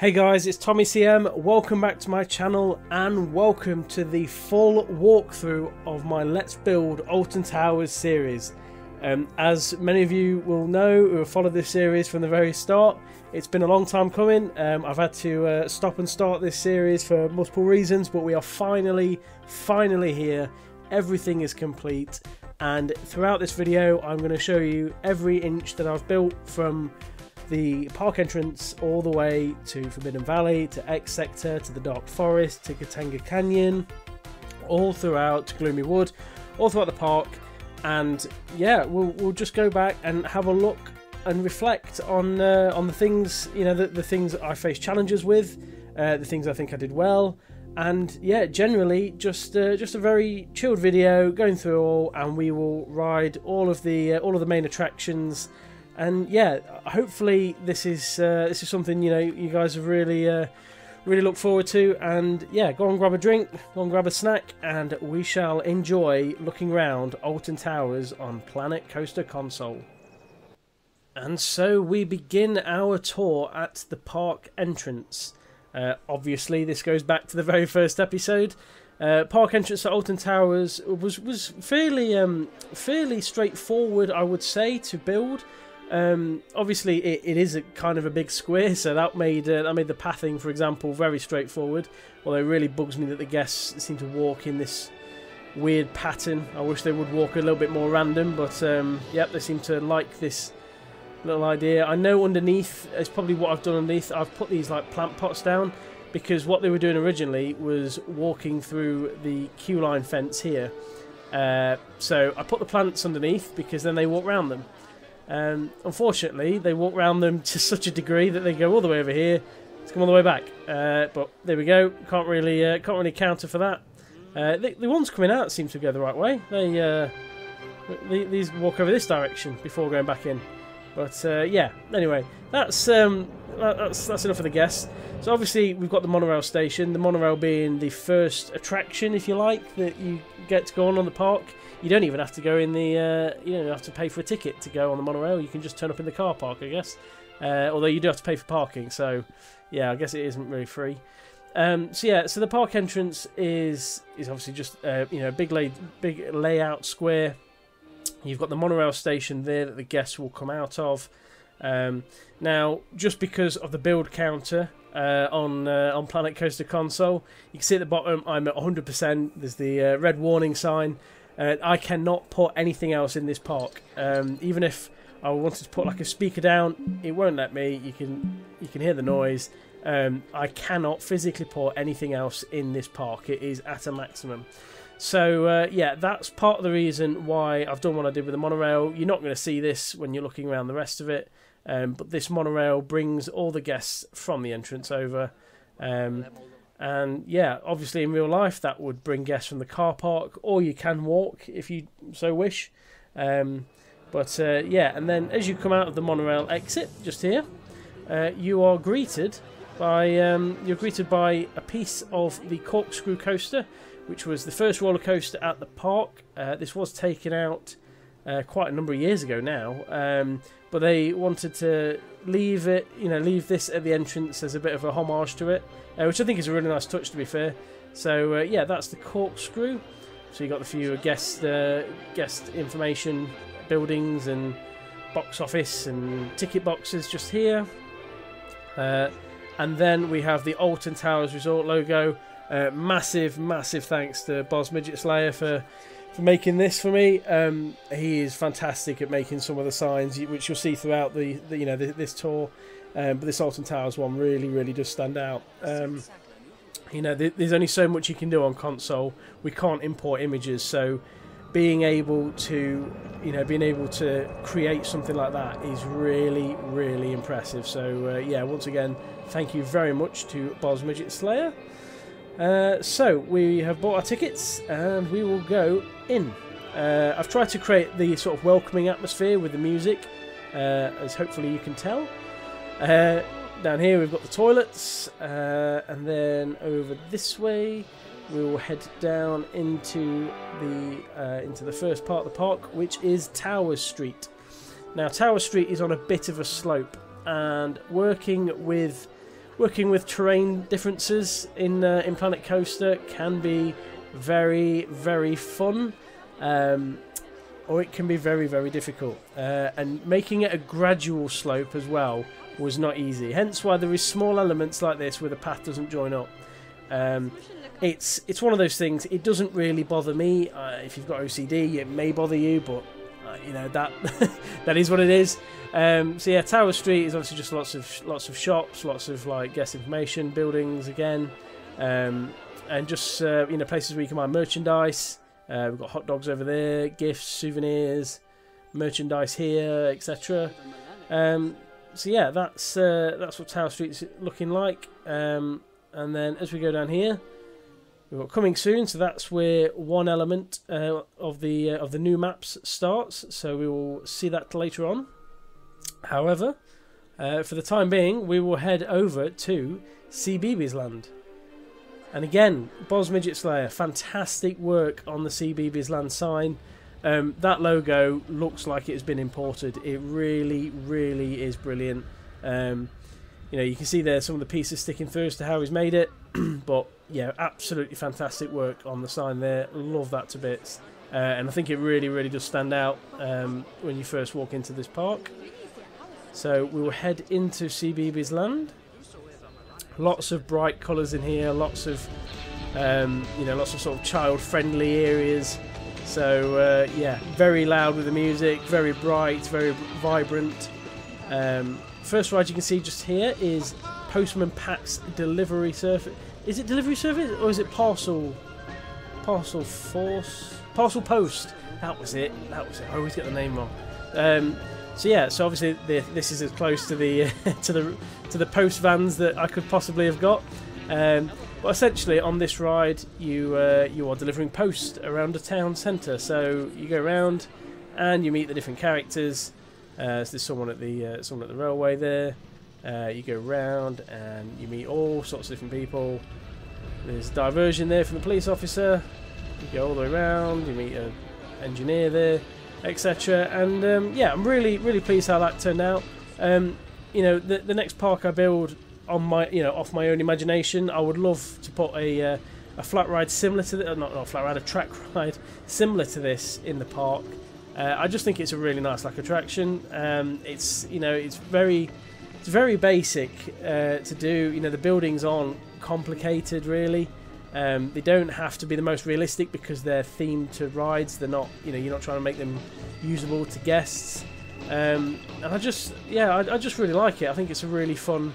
Hey guys, it's Tommy CM, welcome back to my channel and welcome to the full walkthrough of my Let's Build Alton Towers series. As many of you will know who have followed this series from the very start, it's been a long time coming. I've had to stop and start this series for multiple reasons, but we are finally here. Everything is complete, and throughout this video I'm going to show you every inch that I've built from the park entrance all the way to Forbidden Valley, to X Sector, to the Dark Forest, to Katanga Canyon, all throughout Gloomy Wood, all throughout the park. And yeah, we'll just go back and have a look and reflect on the things, you know, the things I faced challenges with, the things I think I did well, and yeah, generally just a very chilled video going through all, and we will ride all of the main attractions. And yeah, hopefully this is something, you know, you guys have really look forward to. And yeah, go and grab a drink, go and grab a snack, and we shall enjoy looking around Alton Towers on Planet Coaster Console. And so we begin our tour at the park entrance. Obviously this goes back to the very first episode. Park entrance at Alton Towers was fairly straightforward, I would say, to build. Obviously it is a kind of a big square, so that made the pathing, for example, very straightforward. Although it really bugs me that the guests seem to walk in this weird pattern. I wish they would walk a little bit more random, but yep, they seem to like this little idea. I know underneath is probably what I've done underneath. I've put these like plant pots down because what they were doing originally was walking through the queue line fence here. So I put the plants underneath because then they walk around them. Unfortunately, they walk around them to such a degree that they go all the way over here to come all the way back. But there we go. Can't really counter for that. The ones coming out seem to go the right way. These walk over this direction before going back in. But yeah. Anyway, that's enough of the guests. So obviously we've got the monorail station. The monorail being the first attraction, if you like, that you get to go on the park. You don't even have to go in the, you don't have to pay for a ticket to go on the monorail. You can just turn up in the car park, I guess. Although you do have to pay for parking, so yeah, I guess it isn't really free. So yeah, so the park entrance is obviously just you know, big layout square. You've got the monorail station there that the guests will come out of. Now, just because of the build counter on Planet Coaster Console, you can see at the bottom I'm at 100%. There's the red warning sign. I cannot put anything else in this park. Even if I wanted to put like a speaker down, it won't let me. You can hear the noise. I cannot physically put anything else in this park. It is at a maximum. So yeah, that's part of the reason why I've done what I did with the monorail. You're not going to see this when you're looking around the rest of it, but this monorail brings all the guests from the entrance over. And yeah, obviously in real life that would bring guests from the car park, or you can walk if you so wish. But yeah, and then as you come out of the monorail exit, just here, you are greeted by a piece of the corkscrew coaster, which was the first roller coaster at the park. This was taken out quite a number of years ago now, but they wanted to leave this at the entrance as a bit of a homage to it, which I think is a really nice touch, to be fair. So yeah, that's the corkscrew. So you got the few guest information buildings and box office and ticket boxes just here, and then we have the Alton Towers Resort logo. Massive thanks to Boz Midget Slayer for making this for me. He is fantastic at making some of the signs, which you'll see throughout this tour. But this Alton Towers one really does stand out. You know, there's only so much you can do on console. We can't import images, so being able to create something like that is really impressive. So yeah, once again, thank you very much to Boz Midget Slayer. So we have bought our tickets and we will go in. I've tried to create the sort of welcoming atmosphere with the music, as hopefully you can tell. Down here we've got the toilets, and then over this way we will head down into the first part of the park, which is Towers Street. Now Towers Street is on a bit of a slope, and working with working with terrain differences in Planet Coaster can be very, very fun, or it can be very, very difficult. And making it a gradual slope as well was not easy. Hence why there is small elements like this where the path doesn't join up. It's one of those things. It doesn't really bother me. If you've got OCD, it may bother you, but you know that that is what it is. So yeah, Tower Street is obviously just lots of shops, lots of like guest information, buildings again, and just you know, places where you can buy merchandise. We've got hot dogs over there, gifts, souvenirs, merchandise here, etc. So yeah, that's what Tower Street's looking like. And then as we go down here, we've got coming soon. So that's where one element of the new maps starts. So we will see that later on. However, for the time being, we will head over to CBeebies Land. And again, Boz Midget Slayer, fantastic work on the CBeebies Land sign. That logo looks like it has been imported. It really, really is brilliant. You know, you can see there some of the pieces sticking through as to how he's made it. But yeah, absolutely fantastic work on the sign there. Love that to bits. And I think it really, really does stand out when you first walk into this park. So we will head into CBeebies Land. Lots of bright colours in here. Lots of, you know, lots of sort of child-friendly areas. So yeah, very loud with the music, very bright, very vibrant. First ride you can see just here is Postman Pat's delivery service. Is it delivery service or is it parcel force? Parcel post. That was it. That was it. I always get the name wrong. So yeah, so obviously this is as close to the to the post vans that I could possibly have got. But essentially on this ride you are delivering post around a town centre. So you go around and you meet the different characters. So there's someone at the railway there. You go around and you meet all sorts of different people. There's diversion there from the police officer. You go all the way around. You meet an engineer there, etc. And yeah, I'm really, really pleased how that turned out. You know, the next park I build on my, you know, off my own imagination, I would love to put a flat ride similar to this, not a flat ride, a track ride similar to this in the park. I just think it's a really nice like attraction. It's, you know, it's very basic to do. You know, the buildings aren't complicated really. They don't have to be the most realistic because they're themed to rides. They're not, you know, you're not trying to make them usable to guests. And I just really like it. I think it's a really fun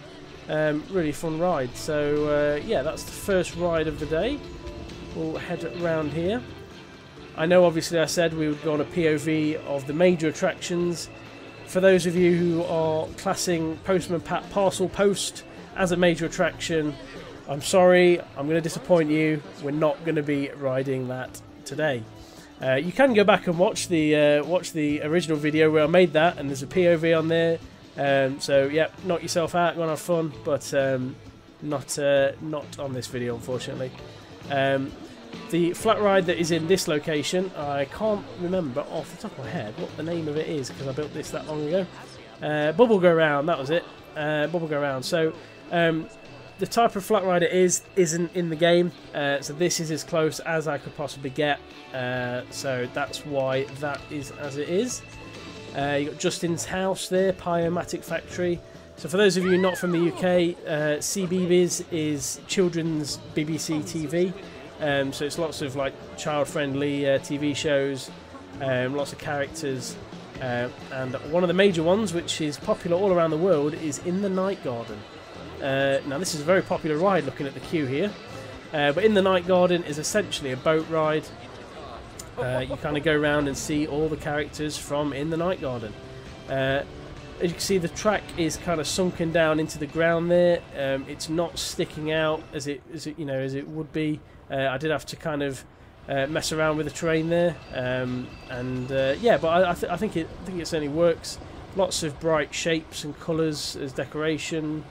ride. So yeah, that's the first ride of the day. We'll head around here. I know obviously I said we would go on a POV of the major attractions. For those of you who are classing Postman Pat Parcel Post as a major attraction, I'm sorry, I'm going to disappoint you. We're not going to be riding that today. You can go back and watch the original video where I made that, and there's a POV on there. So yeah, knock yourself out, go and have fun, but not on this video, unfortunately. The flat ride that is in this location, I can't remember off the top of my head what the name of it is because I built this that long ago. Bubble Go Round, that was it. Bubble Go Round. So the type of flat ride it isn't in the game, so this is as close as I could possibly get. So that's why that is as it is. You got Justin's house there, Pyomatic Factory. So for those of you not from the UK, CBeebies is children's BBC TV. So it's lots of like child-friendly TV shows, lots of characters, and one of the major ones, which is popular all around the world, is In the Night Garden. Now this is a very popular ride, looking at the queue here, but In the Night Garden is essentially a boat ride. You kind of go around and see all the characters from In the Night Garden. As you can see, the track is kind of sunken down into the ground there. It's not sticking out as it would be. I did have to kind of mess around with the terrain there, yeah, but I think it certainly works. Lots of bright shapes and colours as decoration.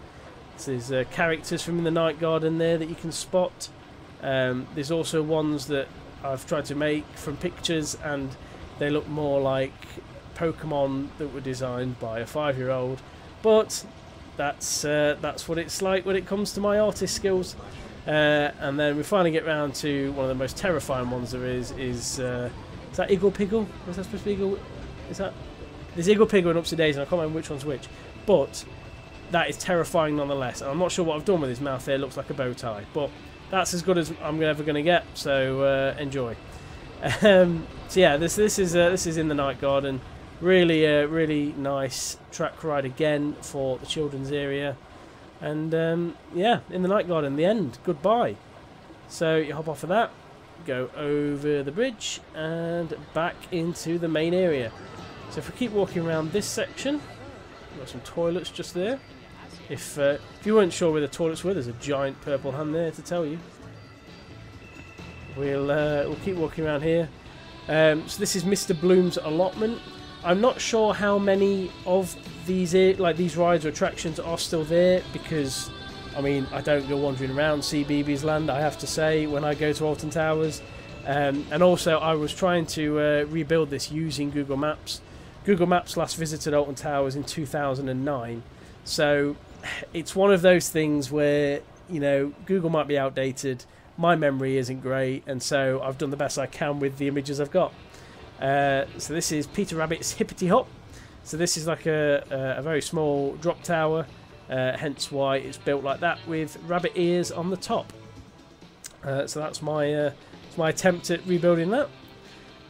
There's characters from In the Night Garden there that you can spot. There's also ones that I've tried to make from pictures, and they look more like Pokemon that were designed by a 5-year-old. But that's what it's like when it comes to my artist skills. And then we finally get round to one of the most terrifying ones there is that Eagle Piggle? Was that supposed to be Eagle? Is that? There's Eagle Piggle and Upsy Daisy, and I can't remember which one's which. But that is terrifying nonetheless. And I'm not sure what I've done with his mouth there. It looks like a bow tie. But that's as good as I'm ever going to get. So enjoy. So yeah, this is in the Night Garden. Really really nice track ride again for the children's area. And yeah, in the Night Garden, the end. Goodbye. So you hop off of that, go over the bridge and back into the main area. So if we keep walking around this section, we've got some toilets just there. If you weren't sure where the toilets were, there's a giant purple hand there to tell you. We'll keep walking around here. So this is Mr. Bloom's allotment. I'm not sure how many of these rides or attractions are still there, because I mean, I don't go wandering around CBeebies Land, I have to say, when I go to Alton Towers. And also I was trying to rebuild this using Google Maps. Google Maps last visited Alton Towers in 2009, so it's one of those things where, you know, Google might be outdated, my memory isn't great, and so I've done the best I can with the images I've got. So this is Peter Rabbit's Hippity Hop. So this is like a very small drop tower, hence why it's built like that with rabbit ears on the top. So that's my attempt at rebuilding that.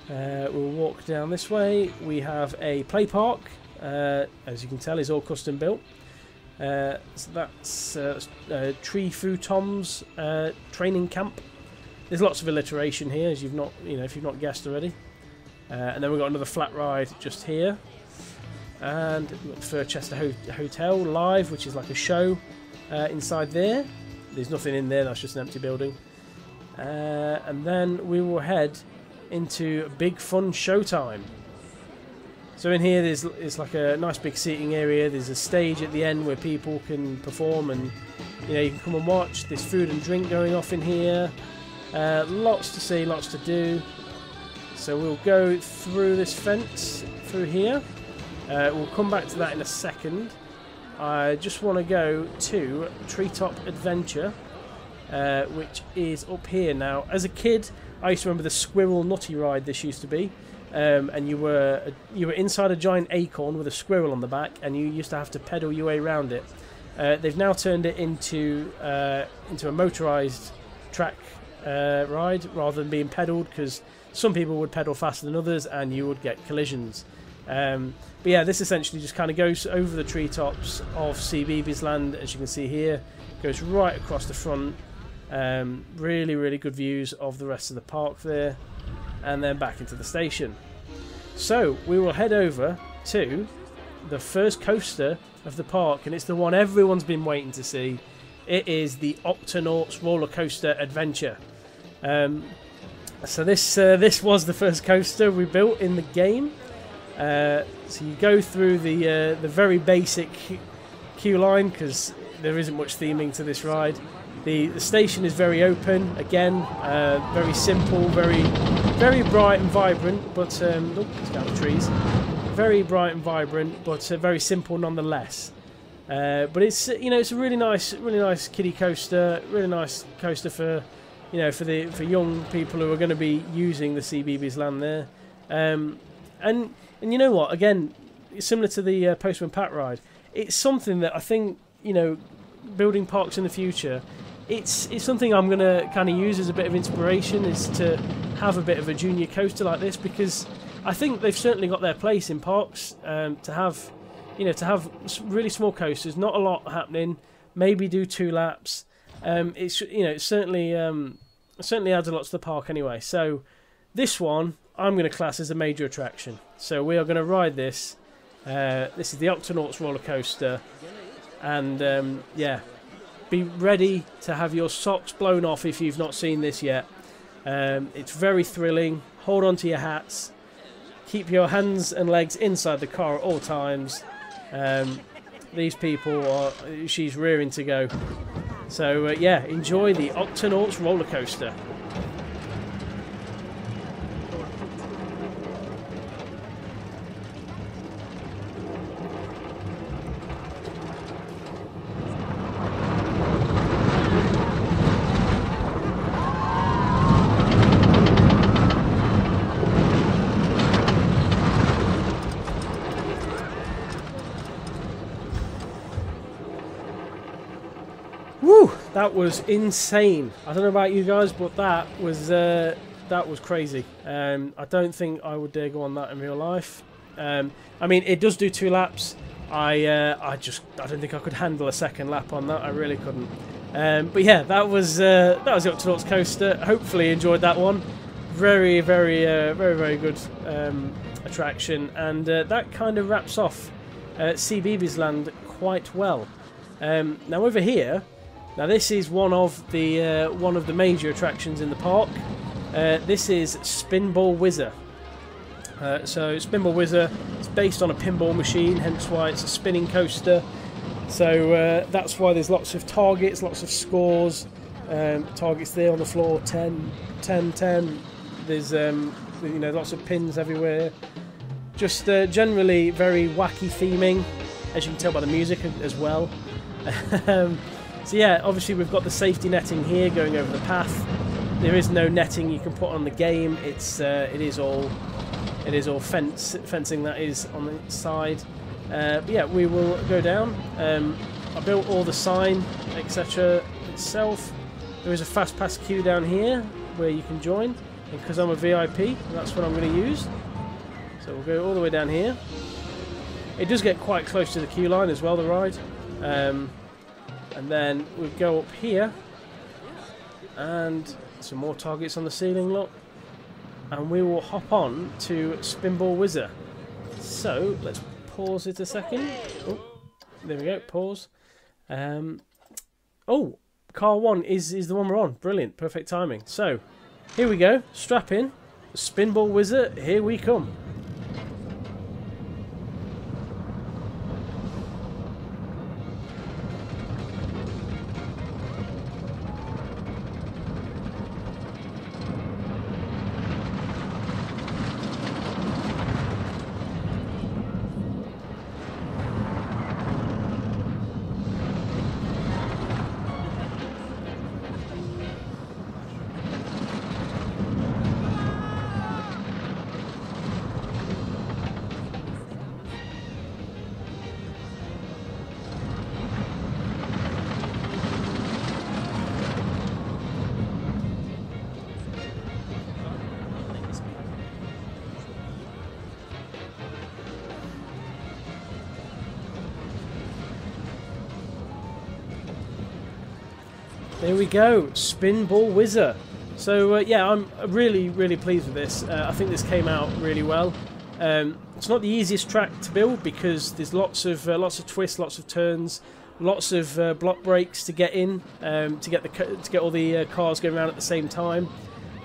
We'll walk down this way. We have a play park, as you can tell, is all custom built. So that's Tree Foo Tom's training camp. There's lots of alliteration here, as if you've not guessed already. And then we've got another flat ride just here, and we've got the Furchester Hotel Live, which is like a show inside there. There's nothing in there, that's just an empty building. And then we will head into Big Fun Showtime. So in here there's like a nice big seating area. There's a stage at the end where people can perform, and you can come and watch. There's food and drink going off in here. Lots to see, lots to do. So we'll go through this fence through here. We'll come back to that in a second. I just want to go to Treetop Adventure, which is up here now. As a kid, I used to remember the Squirrel Nutty ride this used to be, and you were inside a giant acorn with a squirrel on the back, and you used to have to pedal your way around it. They've now turned it into a motorised track ride rather than being pedalled, because some people would pedal faster than others and you would get collisions. But yeah, this essentially just kind of goes over the treetops of CBeebies Land, as you can see here. Goes right across the front. Really, really good views of the rest of the park there. And then back into the station. So we will head over to the first coaster of the park, and it's the one everyone's been waiting to see. It is the Octonauts roller coaster adventure. So this was the first coaster we built in the game. So you go through the very basic queue line, because there isn't much theming to this ride. The station is very open again, very simple, very bright and vibrant, but it's down the trees. Very bright and vibrant, but very simple nonetheless. But it's it's a really nice kiddie coaster, really nice coaster for for young people who are going to be using the CBeebies Land there. And you know what? Again, similar to the Postman Pat ride, it's something that I think building parks in the future. It's something I'm going to kind of use as a bit of inspiration, is to have a bit of a junior coaster like this, because I think they've certainly got their place in parks. To have really small coasters, not a lot happening, maybe do 2 laps. It certainly adds a lot to the park anyway. So this one I'm going to class as a major attraction. So we are going to ride this. This is the Octonauts roller coaster, and yeah, be ready to have your socks blown off if you've not seen this yet. It's very thrilling. Hold on to your hats. Keep your hands and legs inside the car at all times. These people she's rearing to go. So yeah, enjoy the Octonauts roller coaster. That was insane. I don't know about you guys, but that was crazy. I don't think I would dare go on that in real life. I mean, it does do 2 laps. I don't think I could handle a second lap on that. I really couldn't. But yeah, that was the Octonauts coaster. Hopefully you enjoyed that one. Very good attraction, and that kind of wraps off CBeebies Land quite well. Now over here, now this is one of the major attractions in the park. This is Spinball Wizard. So Spinball Wizard is based on a pinball machine, hence why it's a spinning coaster. So that's why there's lots of targets, lots of scores. Targets there on the floor, 10, 10, 10. There's lots of pins everywhere. Just generally very wacky theming, as you can tell by the music as well. So yeah, obviously we've got the safety netting here going over the path. There is no netting you can put on the game. It is all fencing that is on the side. But yeah, we will go down. I built all the sign, etc. itself. There is a fast pass queue down here where you can join, and because I'm a VIP, that's what I'm going to use. So we'll go all the way down here. It does get quite close to the queue line as well, the ride. And then we'll go up here, and some more targets on the ceiling, look. And we will hop on to Spinball Wizard. So let's pause it a second. Oh, there we go, pause. Oh, car 1 is the one we're on. Brilliant, perfect timing. So here we go, strap in, Spinball Wizard, here we come. There we go, Spinball Wizard. So yeah, I'm really pleased with this. I think this came out really well. It's not the easiest track to build because there's lots of twists, lots of turns, lots of block breaks to get in, to get all the cars going around at the same time.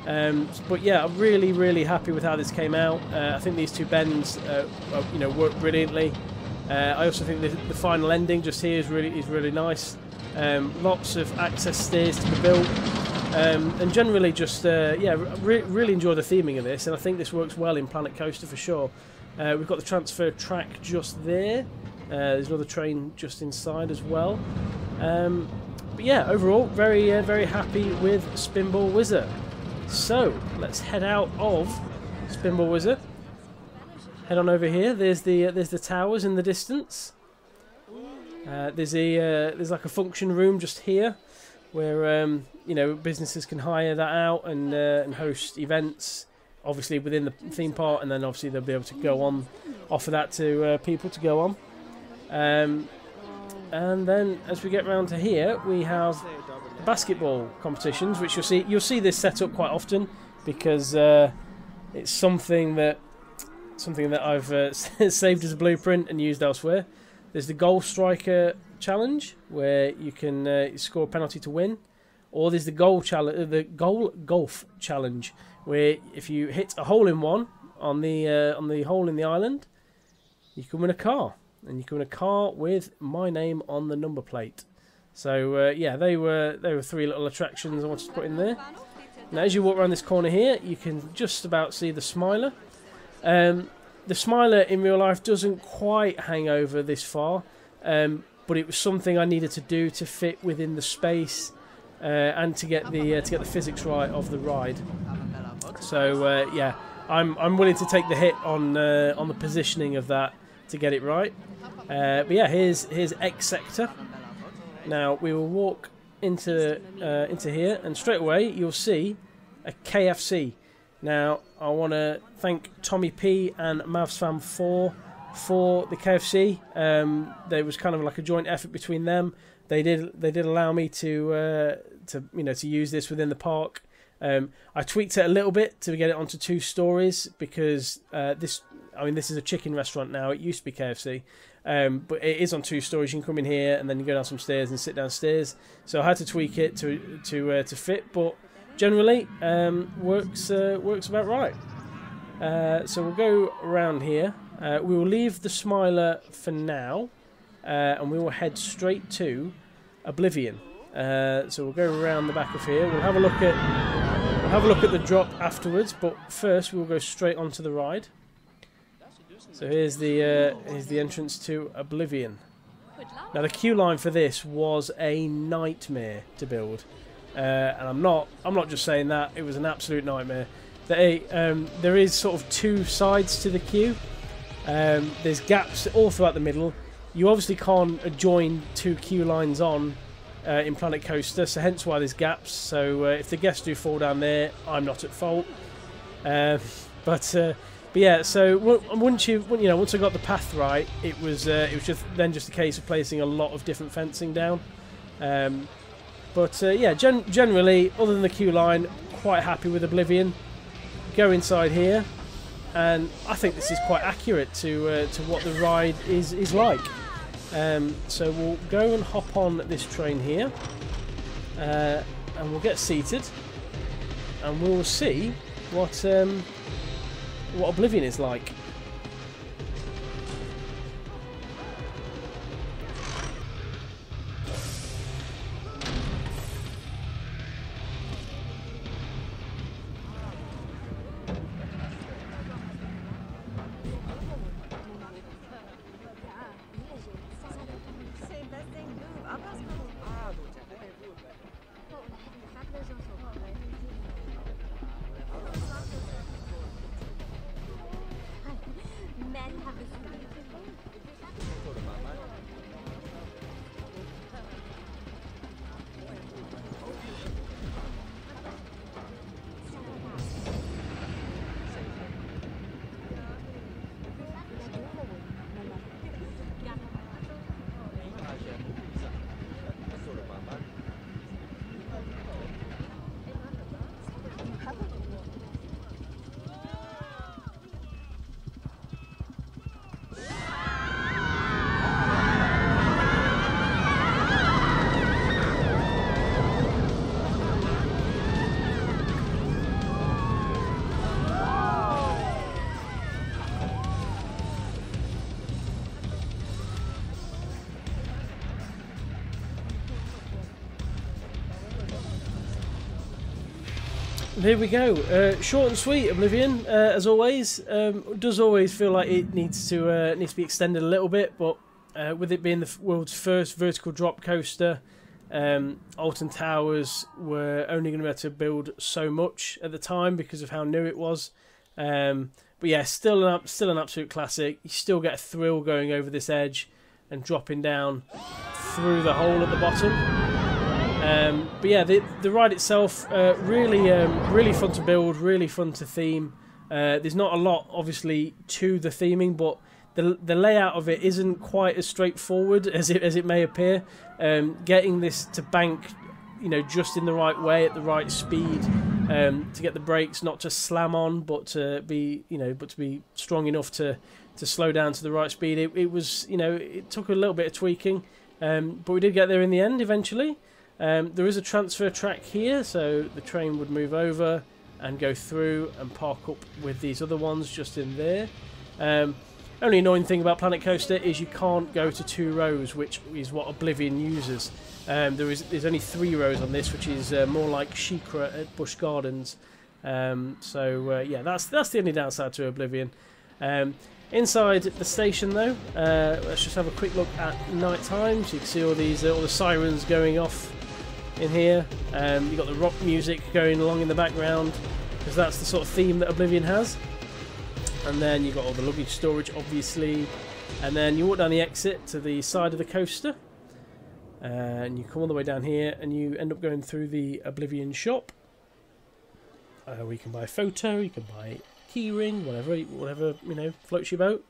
But yeah, I'm really happy with how this came out. I think these 2 bends, work brilliantly. I also think the final ending just here is really nice. Lots of access stairs to be built, and generally just really enjoy the theming of this, and I think this works well in Planet Coaster for sure. We've got the transfer track just there. There's another train just inside as well. But yeah, overall very happy with Spinball Wizard. So let's head out of Spinball Wizard. Head on over here. There's the towers in the distance. There's like a function room just here, where businesses can hire that out and host events, obviously within the theme park, and then obviously they'll be able to go on, offer that to people to go on. And then as we get round to here, we have basketball competitions, which you'll see this set up quite often because it's something that I've saved as a blueprint and used elsewhere. There's the goal striker challenge where you can score a penalty to win, or there's the goal golf challenge where if you hit a hole in one on the hole in the island, you can win a car, and you can win a car with my name on the number plate. So yeah, they were 3 little attractions I wanted to put in there. Now as you walk around this corner here, you can just about see the Smiler. The Smiler in real life doesn't quite hang over this far, but it was something I needed to do to fit within the space and to get the physics right of the ride. So yeah, I'm willing to take the hit on the positioning of that to get it right. But yeah, here's X Sector. Now we will walk into here, and straight away you'll see a KFC. Now I want to thank Tommy P and MavsFam4 for the KFC. There was kind of like a joint effort between them. They did allow me to use this within the park. I tweaked it a little bit to get it onto 2 stories because this is a chicken restaurant now. It used to be KFC, but it is on 2 stories. You can come in here and then you go down some stairs and sit downstairs. So I had to tweak it to fit, but generally works about right. So we'll go around here. We will leave the Smiler for now, and we will head straight to Oblivion. So we'll go around the back of here. We'll have a look at the drop afterwards, but first we'll go straight onto the ride. So here's the entrance to Oblivion. Now the queue line for this was a nightmare to build, and I'm not just saying that. It was an absolute nightmare. There is sort of 2 sides to the queue. There's gaps all throughout the middle. You obviously can't join 2 queue lines on in Planet Coaster, so hence why there's gaps. So if the guests do fall down there, I'm not at fault. But yeah, so once I got the path right, it was just a case of placing a lot of different fencing down. Yeah, generally, other than the queue line, quite happy with Oblivion. Go inside here, and I think this is quite accurate to what the ride is like. So we'll go and hop on this train here, and we'll get seated, and we'll see what Oblivion is like. Here we go. Short and sweet, Oblivion, as always. Does always feel like it needs to be extended a little bit, but with it being the world's first vertical drop coaster, Alton Towers were only going to be able to build so much at the time because of how new it was. But yeah, still an absolute classic. You still get a thrill going over this edge and dropping down through the hole at the bottom. But yeah, the ride itself, really fun to build, really fun to theme. There's not a lot, obviously, to the theming, but the layout of it isn't quite as straightforward as it may appear. Getting this to bank, just in the right way at the right speed, to get the brakes not to slam on, but to be strong enough to slow down to the right speed. It took a little bit of tweaking, but we did get there in the end eventually. There is a transfer track here, so the train would move over and go through and park up with these other ones just in there. Only annoying thing about Planet Coaster is you can't go to 2 rows, which is what Oblivion uses. There's only 3 rows on this, which is more like Shikra at Busch Gardens. Yeah, that's the only downside to Oblivion. Inside the station, though, let's just have a quick look at night time, so you can see all the sirens going off in here. You've got the rock music going along in the background, because that's the sort of theme that Oblivion has. And then you've got all the luggage storage, obviously. And then you walk down the exit to the side of the coaster. And you come all the way down here and you end up going through the Oblivion shop. We can buy a photo, you can buy a keyring, whatever you know floats your boat.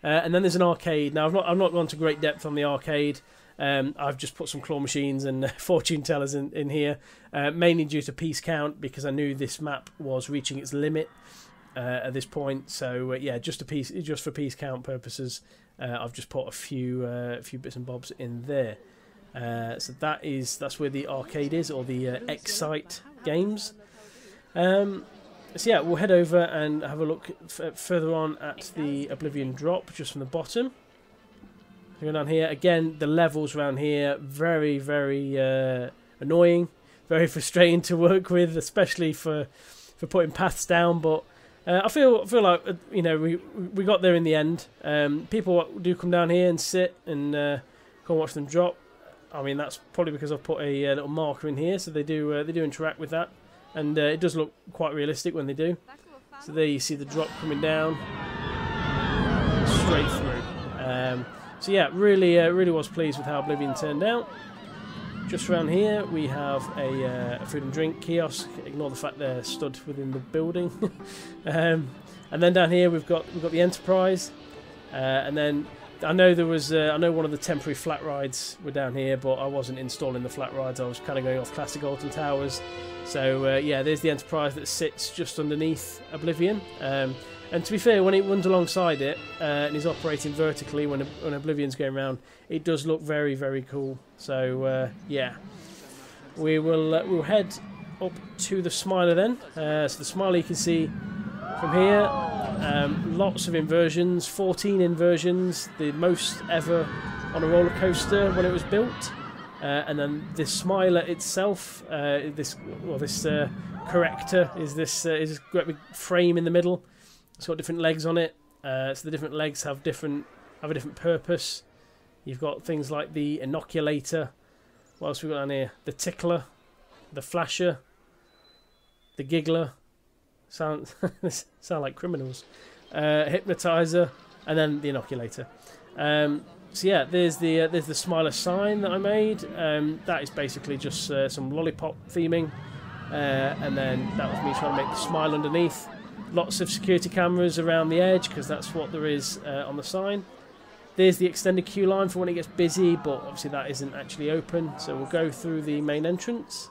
And then there's an arcade. Now I've not gone to great depth on the arcade. I've just put some claw machines and fortune tellers in here, mainly due to piece count, because I knew this map was reaching its limit at this point. So yeah, just for piece count purposes, I've just put a few bits and bobs in there. So that's where the arcade is, or the Excite games. So yeah, we'll head over and have a look further on at the Oblivion drop, just from the bottom. Going down here again, the levels around here very, very annoying, very frustrating to work with, especially for putting paths down. But I feel like you know we got there in the end. People do come down here and sit and come watch them drop. I mean, that's probably because I've put a little marker in here, so they do interact with that. And it does look quite realistic when they do. So there you see the drop coming down straight through. So yeah, really was pleased with how Oblivion turned out. Just around here we have a food and drink kiosk. Ignore the fact they're stood within the building. And then down here we've got the Enterprise. And then I know there was I know one of the temporary flat rides were down here, but I wasn't installing the flat rides. I was kind of going off classic Alton Towers. So yeah, there's the Enterprise that sits just underneath Oblivion. And to be fair, when it runs alongside it and is operating vertically when Oblivion's going around, it does look very, very cool. So yeah, we'll head up to the Smiler then. So the Smiler you can see from here, lots of inversions, 14 inversions, the most ever on a roller coaster when it was built. And then this Smiler itself, this corrector is this great big frame in the middle. It's got different legs on it. So the different legs have a different purpose. You've got things like the inoculator. What else we got down here? The tickler, the flasher, the giggler. Sound like criminals. Hypnotizer, and then the inoculator. So yeah, there's the Smiler sign that I made. That is basically just some lollipop theming, and then that was me trying to make the smile underneath. Lots of security cameras around the edge because that's what there is on the sign. There's the extended queue line for when it gets busy, but obviously that isn't actually open. So we'll go through the main entrance.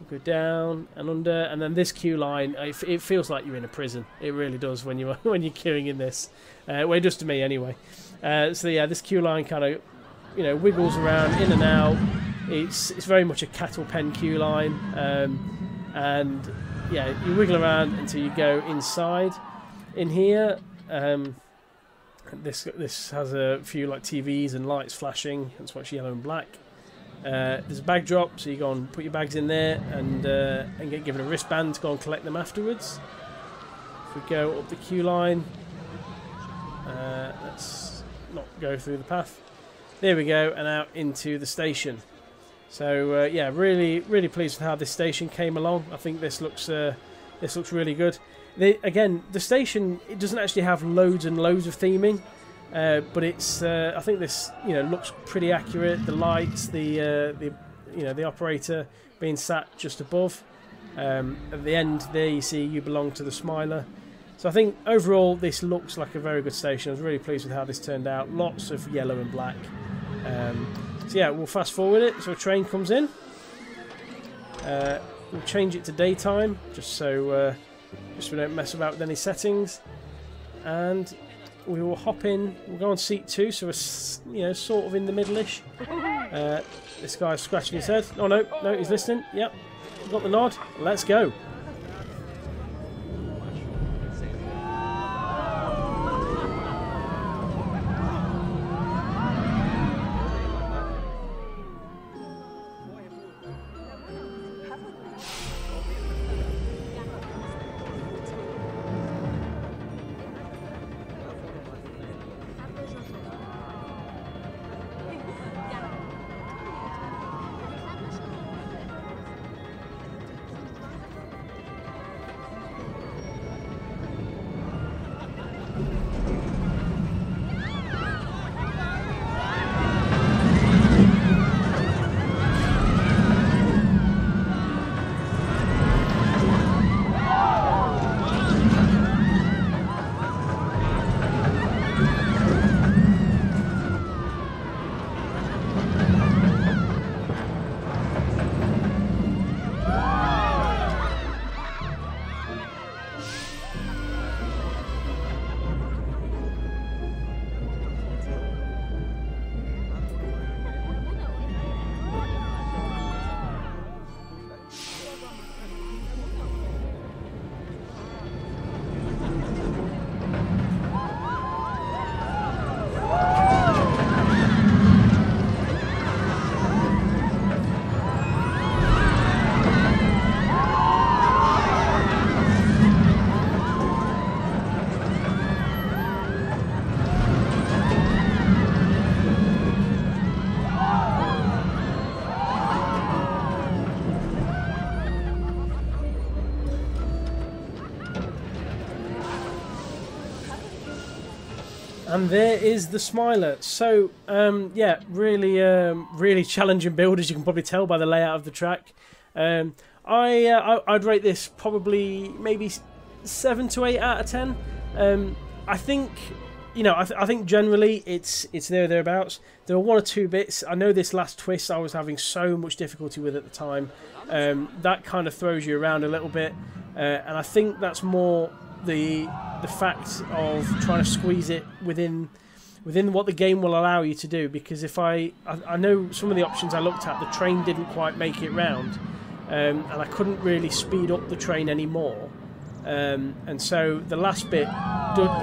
We'll go down and under, and then this queue line. It feels like you're in a prison. It really does when you're queuing in this. Well, it does to me anyway. So yeah, this queue line kind of, you know, wiggles around in and out. It's very much a cattle pen queue line, and yeah, you wiggle around until you go inside. In here, this has a few like TVs and lights flashing. That's why it's yellow and black. There's a bag drop, so you go and put your bags in there and get given a wristband to go and collect them afterwards. If we go up the queue line, let's not go through the path. There we go, and out into the station. So yeah, really pleased with how this station came along. I think this looks really good. Again, the station, it doesn't actually have loads and loads of theming, but it's I think this looks pretty accurate. The lights, the operator being sat just above. At the end there, you see "You belong to the Smiler." So I think overall this looks like a very good station. I was really pleased with how this turned out. Lots of yellow and black. So yeah, we'll fast forward it. So a train comes in. We'll change it to daytime, just so we don't mess about with any settings. And we will hop in. We'll go on seat 2, so we're sort of in the middle-ish. This guy's scratching his head. Oh no, he's listening. Yep, got the nod. Let's go. And there is the Smiler. So, yeah, really challenging build, as you can probably tell by the layout of the track. I'd rate this probably maybe 7 to 8 out of 10. I think, you know, I think generally it's thereabouts. There are one or two bits. I know this last twist I was having so much difficulty with at the time. That kind of throws you around a little bit, and I think that's more the fact of trying to squeeze it within what the game will allow you to do. Because if I know some of the options I looked at, the train didn't quite make it round, and I couldn't really speed up the train anymore. And so the last bit,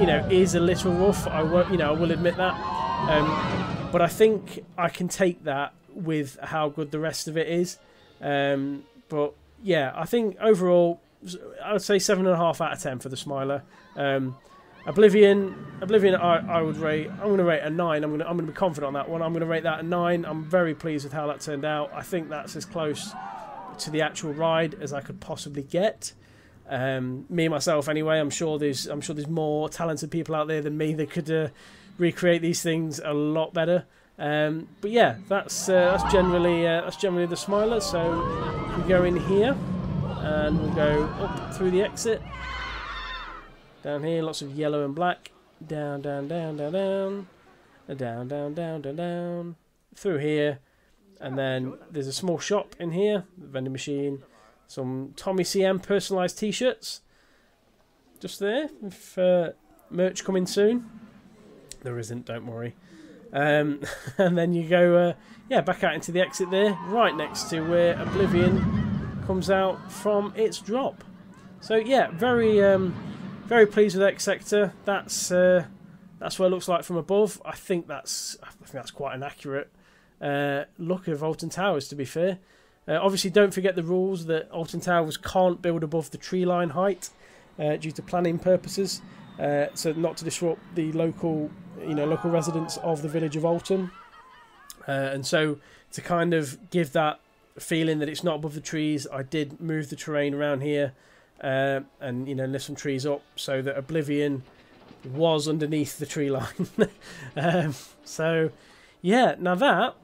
you know, is a little rough. I will admit that. But I think I can take that with how good the rest of it is. But yeah, I think overall, I would say 7.5 out of 10 for the Smiler. Oblivion, I would rate. I'm going to rate a 9. I'm going to be confident on that one. I'm going to rate that a 9. I'm very pleased with how that turned out. I think that's as close to the actual ride as I could possibly get. Me myself, anyway. I'm sure there's more talented people out there than me that could recreate these things a lot better. But yeah, that's generally the Smiler. So we go in here. And we'll go up through the exit. Down here, lots of yellow and black. Down, down, down, down, down. Down, down, down, down, down. Through here. And then there's a small shop in here. The vending machine. Some Tommy CM personalised t-shirts. Just there. With merch coming soon. There isn't, don't worry. And then you go back out into the exit there. Right next to where Oblivion comes out from its drop. So yeah, very pleased with X Sector. That's what it looks like from above. I think that's quite an accurate look of Alton Towers, to be fair. Obviously, don't forget the rules that Alton Towers can't build above the tree line height due to planning purposes, so not to disrupt the local residents of the village of Alton, and so to kind of give that feeling that it's not above the trees, I did move the terrain around here and lift some trees up so that Oblivion was underneath the tree line. So yeah, now that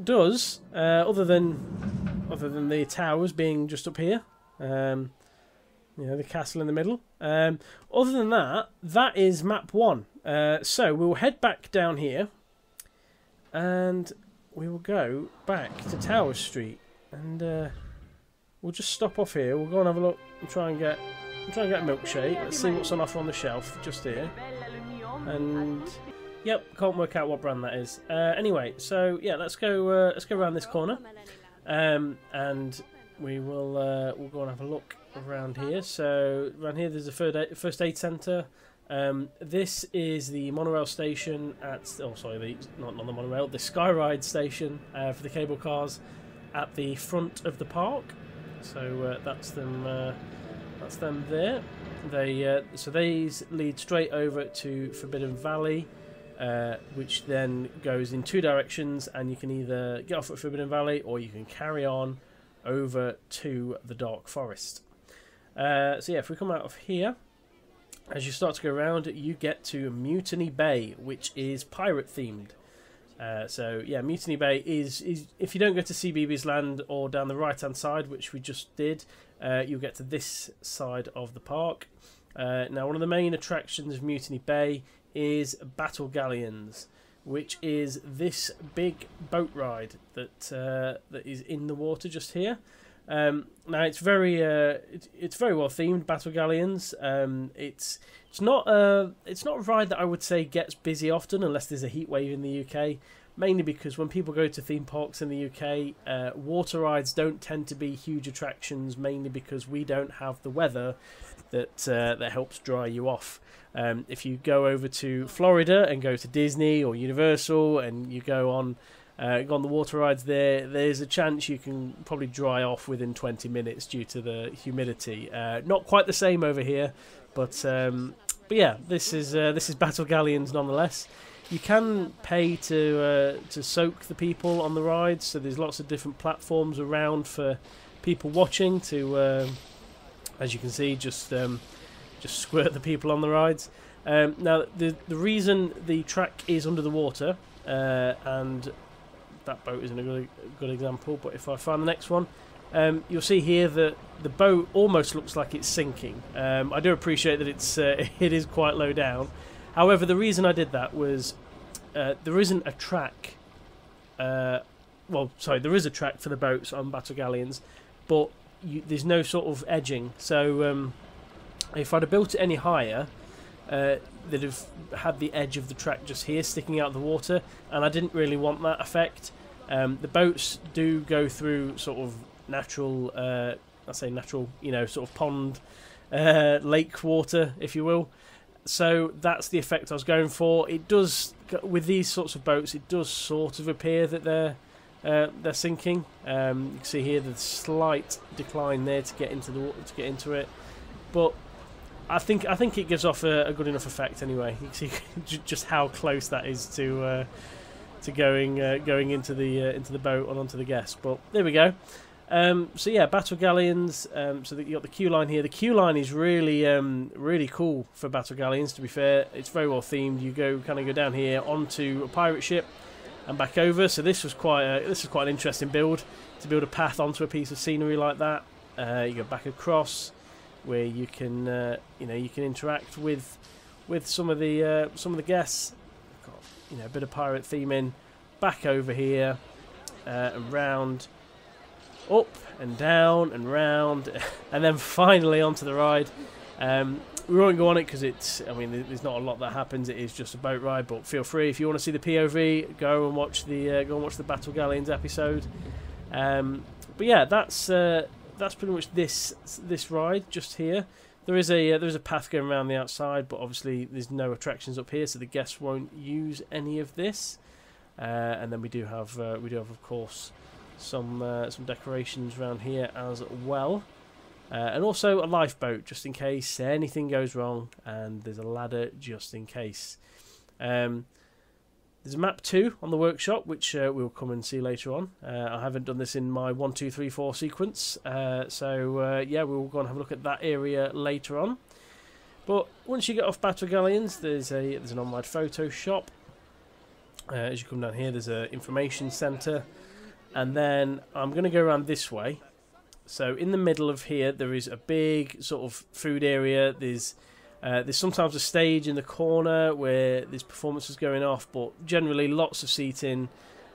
does other than the towers being just up here, the castle in the middle, other than that is map 1. So we'll head back down here and we will go back to Tower Street. And we'll just stop off here. We'll go and have a look and try and get a milkshake. Let's see what's on offer on the shelf just here. And yep, can't work out what brand that is. Anyway, so yeah, let's go around this corner, and we'll go and have a look around here. So around here, there's a first aid centre. This is the monorail station at not the monorail, the Skyride station for the cable cars at the front of the park. So that's them there. So these lead straight over to Forbidden Valley, which then goes in 2 directions, and you can either get off at Forbidden Valley or you can carry on over to the Dark Forest. So yeah, if we come out of here, as you start to go around, you get to Mutiny Bay, which is pirate themed. So yeah, Mutiny Bay is if you don't go to CBeebies Land or down the right hand side, which we just did, you'll get to this side of the park. Now, one of the main attractions of Mutiny Bay is Battle Galleons, which is this big boat ride that is in the water just here. Now it's very well themed, Battle Galleons. It's not a ride that I would say gets busy often unless there's a heat wave in the UK. Mainly because when people go to theme parks in the UK, water rides don't tend to be huge attractions. Mainly because we don't have the weather that helps dry you off. If you go over to Florida and go to Disney or Universal and you go on the water rides there's a chance you can probably dry off within 20 minutes due to the humidity. Not quite the same over here, but yeah, this is Battle Galleons nonetheless. You can pay to soak the people on the rides, so there's lots of different platforms around for people watching to, as you can see, just just squirt the people on the rides. Now, the reason the track is under the water, and that boat isn't a good example, but if I find the next one, you'll see here that the boat almost looks like it's sinking. I do appreciate that it is quite low down. However, the reason I did that was there isn't a track. There is a track for the boats on Battle Galleons, but there's no sort of edging. So if I'd have built it any higher, they'd have had the edge of the track just here sticking out of the water, and I didn't really want that effect. The boats do go through sort of natural, natural, sort of pond, lake water, if you will. So that's the effect I was going for. It does, with these sorts of boats, it does sort of appear that they're sinking. You can see here the slight decline there to get into the water, to get into it, but I think it gives off a good enough effect anyway. You can see just how close that is to going into the boat and onto the guest. But there we go. So yeah, Battle Galleons. So you got the queue line here. The queue line is really really cool for Battle Galleons. To be fair, it's very well themed. You kind of go down here onto a pirate ship and back over. So this was quite an interesting build, to build a path onto a piece of scenery like that. You go back across, where you can you can interact with some of the guests. Got a bit of pirate theming. Back over here and round, up and down and round, and then finally onto the ride. We won't go on it because there's not a lot that happens. It is just a boat ride, but feel free, if you want to see the POV, go and watch the Battle Galleons episode. But yeah, that's pretty much this ride just here. There is a path going around the outside, but obviously there's no attractions up here, so the guests won't use any of this. And then we do have of course some decorations around here as well, and also a lifeboat just in case anything goes wrong, and there's a ladder just in case. There's a map 2 on the workshop, which we'll come and see later on. I haven't done this in my 1, 2, 3, 4 sequence, so yeah, we'll go and have a look at that area later on. But once you get off Battle Galleons, there's an online photo shop. As you come down here, there's an information centre, and then I'm going to go around this way. So in the middle of here, there is a big sort of food area. There's sometimes a stage in the corner where there's performances going off, but generally lots of seating.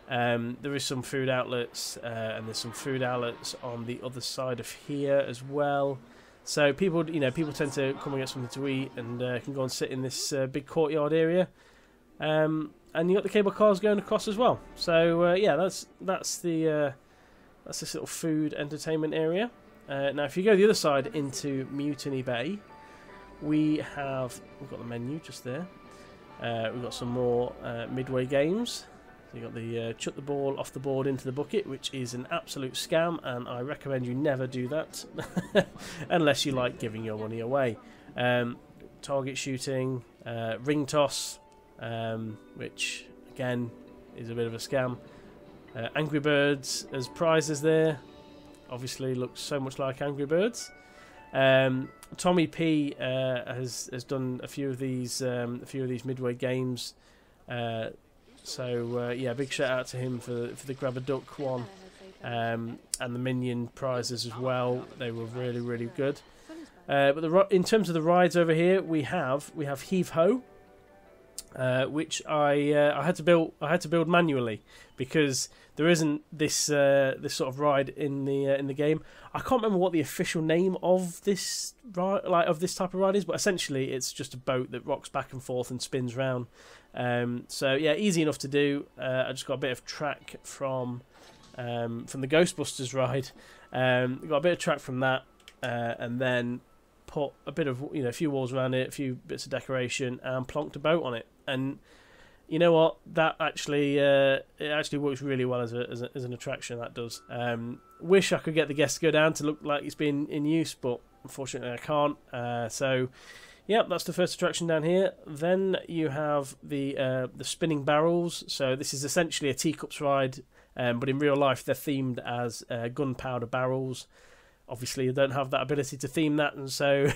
There is some food outlets, and there's some food outlets on the other side of here as well. So people tend to come and get something to eat, and can go and sit in this big courtyard area. And you got the cable cars going across as well. So yeah, that's this little food entertainment area. Now, if you go the other side into Mutiny Bay, we've got the menu just there. We've got some more midway games. So you got the chuck the ball off the board into the bucket, which is an absolute scam, and I recommend you never do that unless you like giving your money away. Target shooting, ring toss. Which again is a bit of a scam. Angry Birds as prizes there. Obviously looks so much like Angry Birds. Tommy P has done a few of these midway games. So yeah, big shout out to him for the Grab a Duck one, and the Minion prizes as well. They were really really good. But in terms of the rides over here, we have Heave Ho. Which I had to build manually because there isn't this sort of ride in the game. I can't remember what the official name of this type of ride is, but essentially it's just a boat that rocks back and forth and spins round. So yeah, easy enough to do. I just got a bit of track from the Ghostbusters ride. Got a bit of track from that, and then put a bit of a few walls around it, a few bits of decoration, and plonked a boat on it. And you know what? That actually it actually works really well as an attraction. That does. Wish I could get the guests to go down to look like it's been in use, but unfortunately I can't. So yeah, that's the first attraction down here. Then you have the spinning barrels. So this is essentially a teacups ride, but in real life they're themed as gunpowder barrels. obviously I don't have that ability to theme that, and so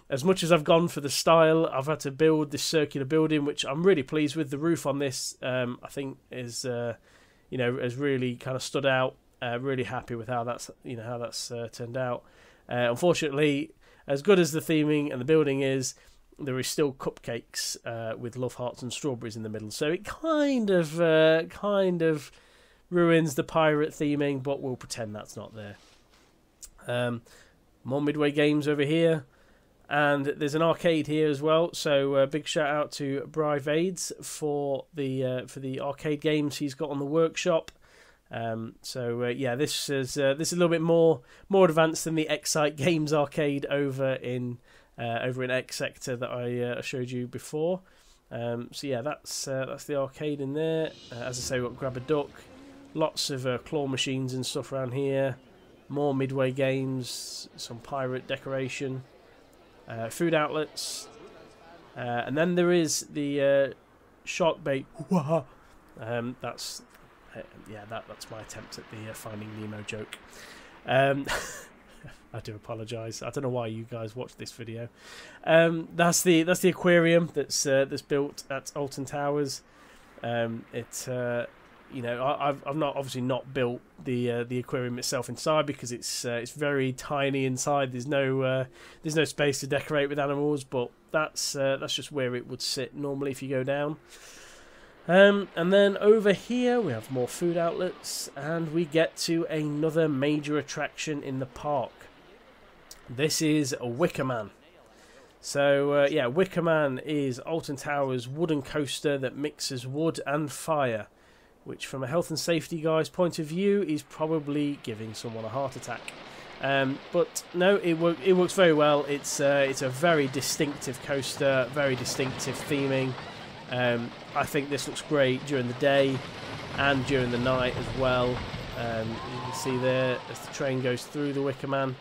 as much as I've gone for the style, I've had to build this circular building, which I'm really pleased with. The roof on this, I think, is has really kind of stood out. Really happy with how that's turned out. Unfortunately, as good as the theming and the building is, there is still cupcakes with love hearts and strawberries in the middle, so it kind of ruins the pirate theming, but we'll pretend that's not there. More Midway games over here, and there's an arcade here as well. So big shout out to Brivades for the arcade games he's got on the workshop. This is a little bit more advanced than the Excite Games arcade over in X Sector that I showed you before. That's the arcade in there. As I say, we've got Grab a Duck, lots of claw machines and stuff around here. More Midway games, some pirate decoration, food outlets, and then there is the shark bait. That's my attempt at the Finding Nemo joke. I do apologise. I don't know why you guys watch this video. That's the aquarium that's built at Alton Towers. I've not built the aquarium itself inside because it's very tiny inside. There's no space to decorate with animals, but that's just where it would sit normally if you go down. And then over here we have more food outlets, and we get to another major attraction in the park. This is a Wickerman. So Wickerman is Alton Towers' wooden coaster that mixes wood and fire, which from a health and safety guy's point of view is probably giving someone a heart attack. But no, it works very well. It's a very distinctive coaster, very distinctive theming. I think this looks great during the day and during the night as well. You can see there as the train goes through the Wickerman.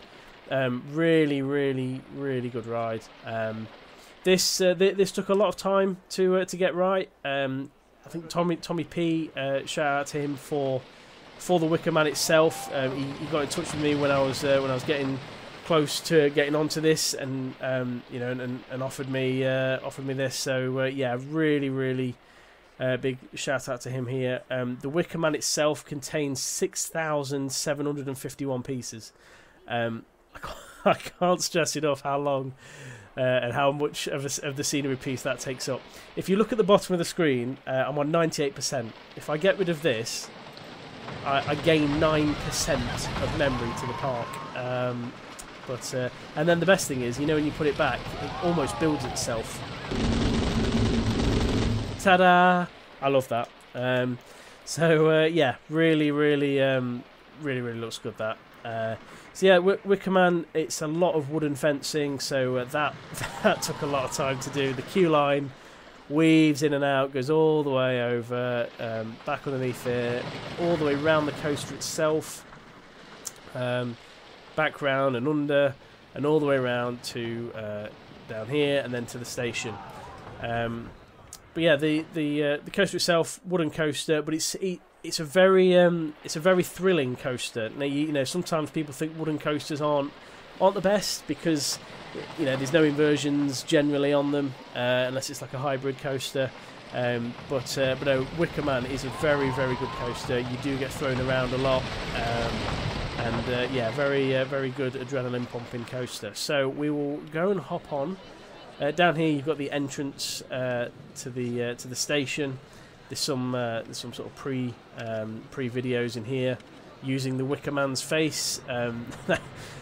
Really, really, really good ride. This took a lot of time to get right. I think Tommy P, shout out to him for the Wickerman itself. He got in touch with me when I was getting close to getting onto this, and offered me this. So really, really big shout out to him here. The Wickerman itself contains 6,751 pieces. I can't stress enough how long and how much of the scenery piece that takes up. If you look at the bottom of the screen, I'm on 98%. If I get rid of this, I gain 9% of memory to the park. And then the best thing is, when you put it back, it almost builds itself. Ta-da! I love that. Really, really, really looks good, that. Wickerman, it's a lot of wooden fencing, so that took a lot of time to do. The queue line weaves in and out, goes all the way over, back underneath it, all the way around the coaster itself, back round and under, and all the way around to down here, and then to the station. The coaster itself, wooden coaster, but it's a very thrilling coaster. Now, sometimes people think wooden coasters aren't the best because there's no inversions generally on them unless it's like a hybrid coaster. But no, Wickerman is a very, very good coaster. You do get thrown around a lot, very good adrenaline pumping coaster. So we will go and hop on. Down here you've got the entrance to the station. There's some sort of pre videos in here using the Wickerman's face.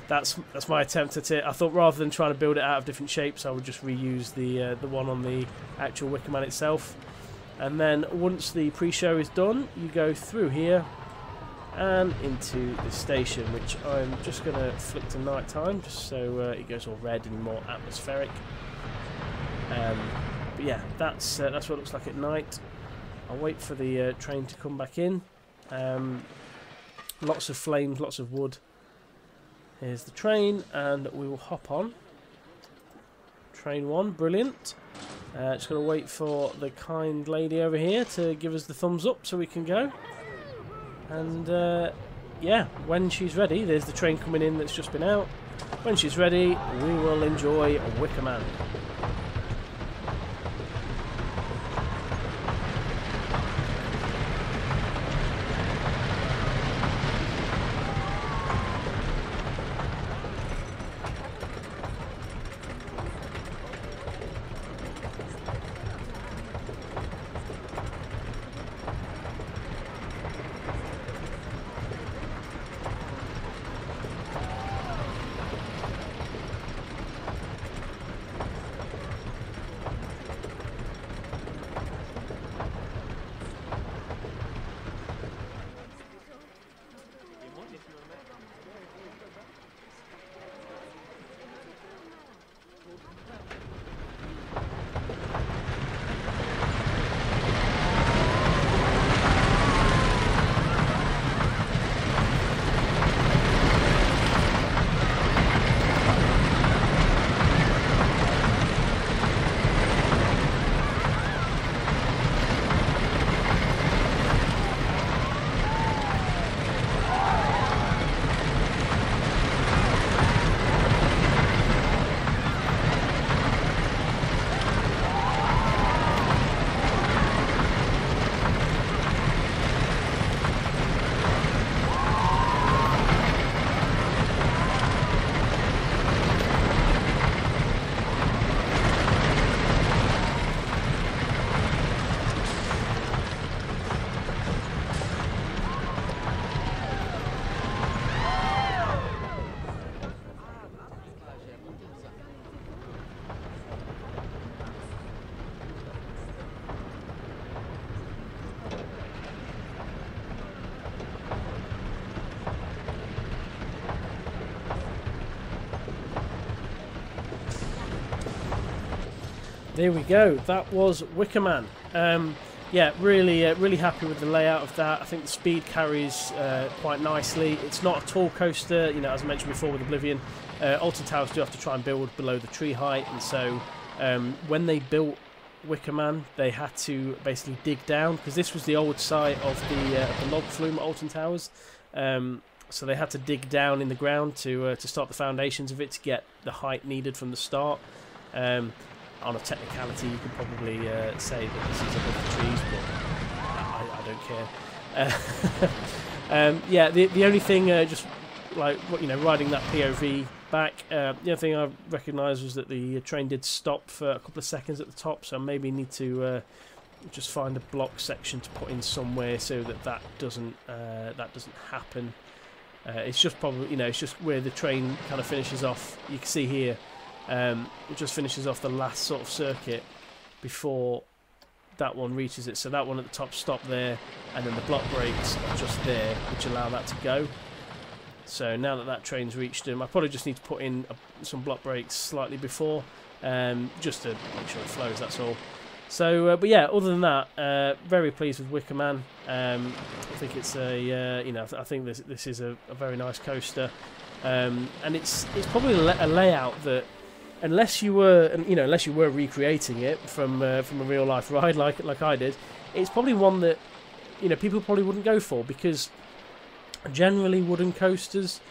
That's my attempt at it. I thought rather than trying to build it out of different shapes, I would just reuse the one on the actual Wickerman itself. And then once the pre-show is done, you go through here and into the station, which I'm just going to flick to night time, just so it goes all red and more atmospheric. But yeah, that's what it looks like at night. I'll wait for the train to come back in. Lots of flames, lots of wood. Here's the train, and we will hop on. Train 1, brilliant. Just going to wait for the kind lady over here to give us the thumbs up so we can go. And yeah, when she's ready, there's the train coming in that's just been out. When she's ready, we will enjoy Wickerman. There we go. That was Wickerman. Yeah, really happy with the layout of that. I think the speed carries quite nicely. It's not a tall coaster, you know, as I mentioned before with Oblivion. Alton Towers do have to try and build below the tree height, and so when they built Wickerman, they had to basically dig down, because this was the old site of the log flume at Alton Towers. So they had to dig down in the ground to start the foundations of it to get the height needed from the start. On a technicality, you could probably say that this is above the trees, but I don't care. Yeah, the only thing, just like riding that POV back, the other thing I recognised was that the train did stop for a couple of seconds at the top, so I maybe need to just find a block section to put in somewhere so that doesn't happen. It's just probably it's just where the train kind of finishes off. You can see here. It just finishes off the last sort of circuit before that one reaches it. So that one at the top stopped there, and then the block brakes are just there, which allow that to go. So now that train's reached them, I probably just need to put in some block brakes slightly before, just to make sure it flows. That's all. So, but yeah, other than that, very pleased with Wickerman. I think it's a I think this is a very nice coaster, and it's probably a layout that, unless you were recreating it from a real life ride like I did, it's probably one that people probably wouldn't go for, because generally wooden coasters,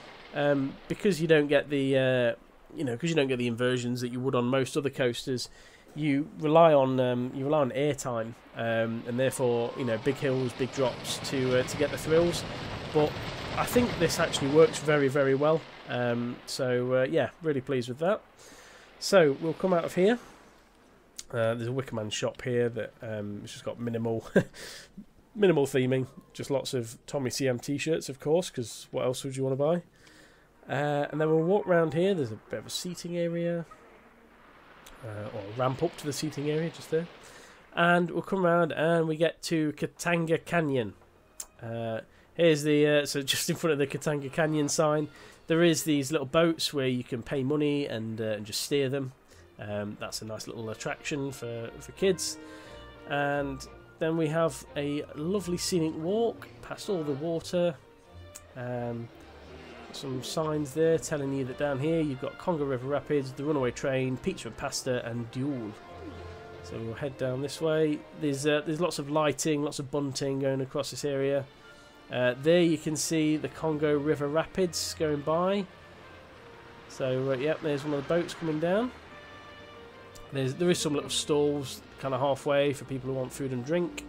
because you don't get the inversions that you would on most other coasters, you rely on airtime, and therefore big hills, big drops to get the thrills. But I think this actually works very well. So yeah, really pleased with that. So we'll come out of here. There's a Wickerman shop here that it's just got minimal theming, just lots of Tommy CM t-shirts, of course, because what else would you want to buy? And then we'll walk around here. There's a bit of a seating area, or a ramp up to the seating area just there. And we'll come around and we get to Katanga Canyon. Here's the so just in front of the Katanga Canyon sign, there is these little boats where you can pay money and just steer them. That's a nice little attraction for kids. And then we have a lovely scenic walk past all the water. Some signs there telling you that down here you've got Congo River Rapids, the Runaway train, Pizza and Pasta, and DUEL. So we'll head down this way. There's lots of lighting, lots of bunting going across this area. There you can see the Congo River Rapids going by. So yep, there's one of the boats coming down. There is some little stalls kind of halfway for people who want food and drink.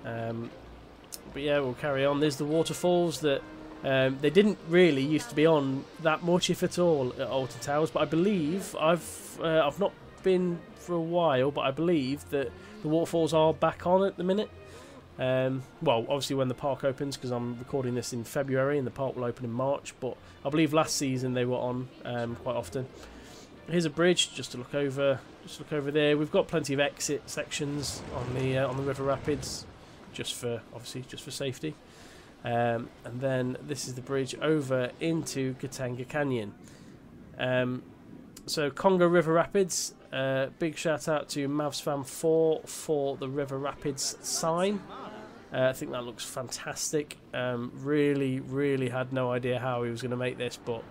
But yeah, we'll carry on. There's the waterfalls that they didn't really used to be on that much, if at all, at Alton Towers. But I believe I've not been for a while, but I believe that the waterfalls are back on at the minute. Well, obviously when the park opens, because I'm recording this in February and the park will open in March. But I believe last season they were on quite often. Here's a bridge just to look over. Just look over there. We've got plenty of exit sections on the river rapids, obviously just for safety. And then this is the bridge over into Katanga Canyon. So Congo River Rapids. Big shout out to MavsFan4 for the River Rapids sign. I think that looks fantastic. Really had no idea how he was going to make this, but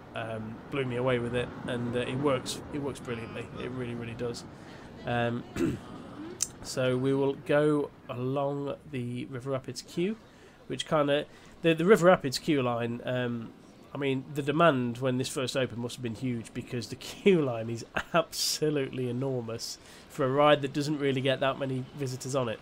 blew me away with it, and it works brilliantly. It really does. So we will go along the River Rapids queue, which kind of the River Rapids queue line. I mean, the demand when this first opened must have been huge, because the queue line is absolutely enormous for a ride that doesn't really get that many visitors on it.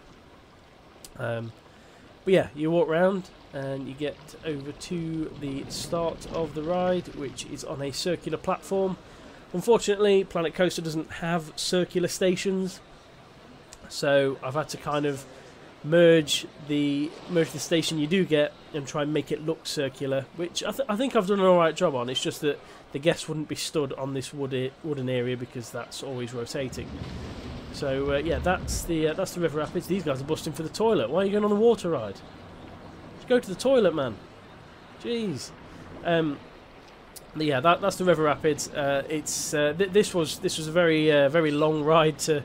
But yeah, you walk around and you get over to the start of the ride, which is on a circular platform. Unfortunately, Planet Coaster doesn't have circular stations, so I've had to kind of merge the station you do get and try and make it look circular, which I think I've done an alright job on. It's just that the guests wouldn't be stood on this wooden area, because that's always rotating. So yeah, that's the River Rapids. These guys are busting for the toilet. Why are you going on the water ride? Just go to the toilet, man. Jeez. Yeah, that's the River Rapids. This was a very long ride to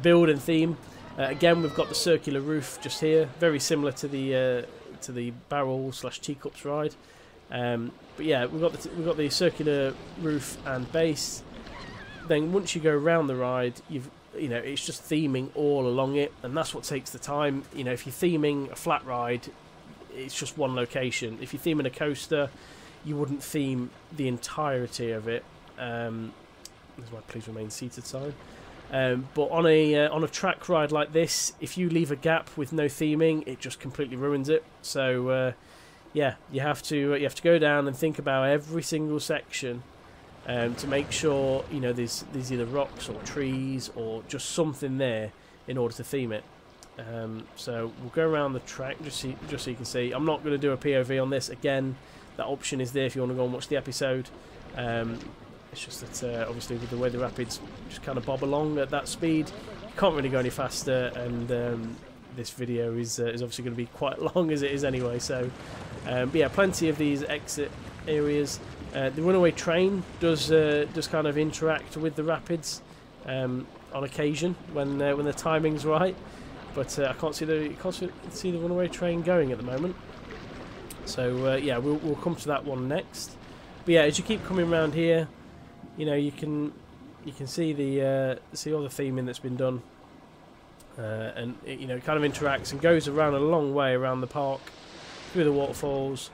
build and theme. Again, we've got the circular roof just here, very similar to the barrel / teacups ride. But yeah, we've got the circular roof and base. Then once you go around the ride, it's just theming all along it, and that's what takes the time. If you're theming a flat ride, it's just one location. If you're theming a coaster, you wouldn't theme the entirety of it. There's my please remain seated sign. But on a track ride like this, if you leave a gap with no theming, it just completely ruins it. So yeah, you have to go down and think about every single section to make sure there's either rocks or trees or just something there in order to theme it. So we'll go around the track just so you can see. I'm not going to do a POV on this. Again, that option is there if you want to go and watch the episode. It's just that obviously with the way the rapids just kind of bob along at that speed, you can't really go any faster, and this video is obviously going to be quite long as it is anyway. So but yeah, plenty of these exit areas. The Runaway train does kind of interact with the rapids on occasion when the timing's right, but I can't see the Runaway train going at the moment. So yeah, we'll come to that one next. But yeah, as you keep coming around here, you can see all the theming that's been done, and it kind of interacts and goes around a long way around the park, through the waterfalls,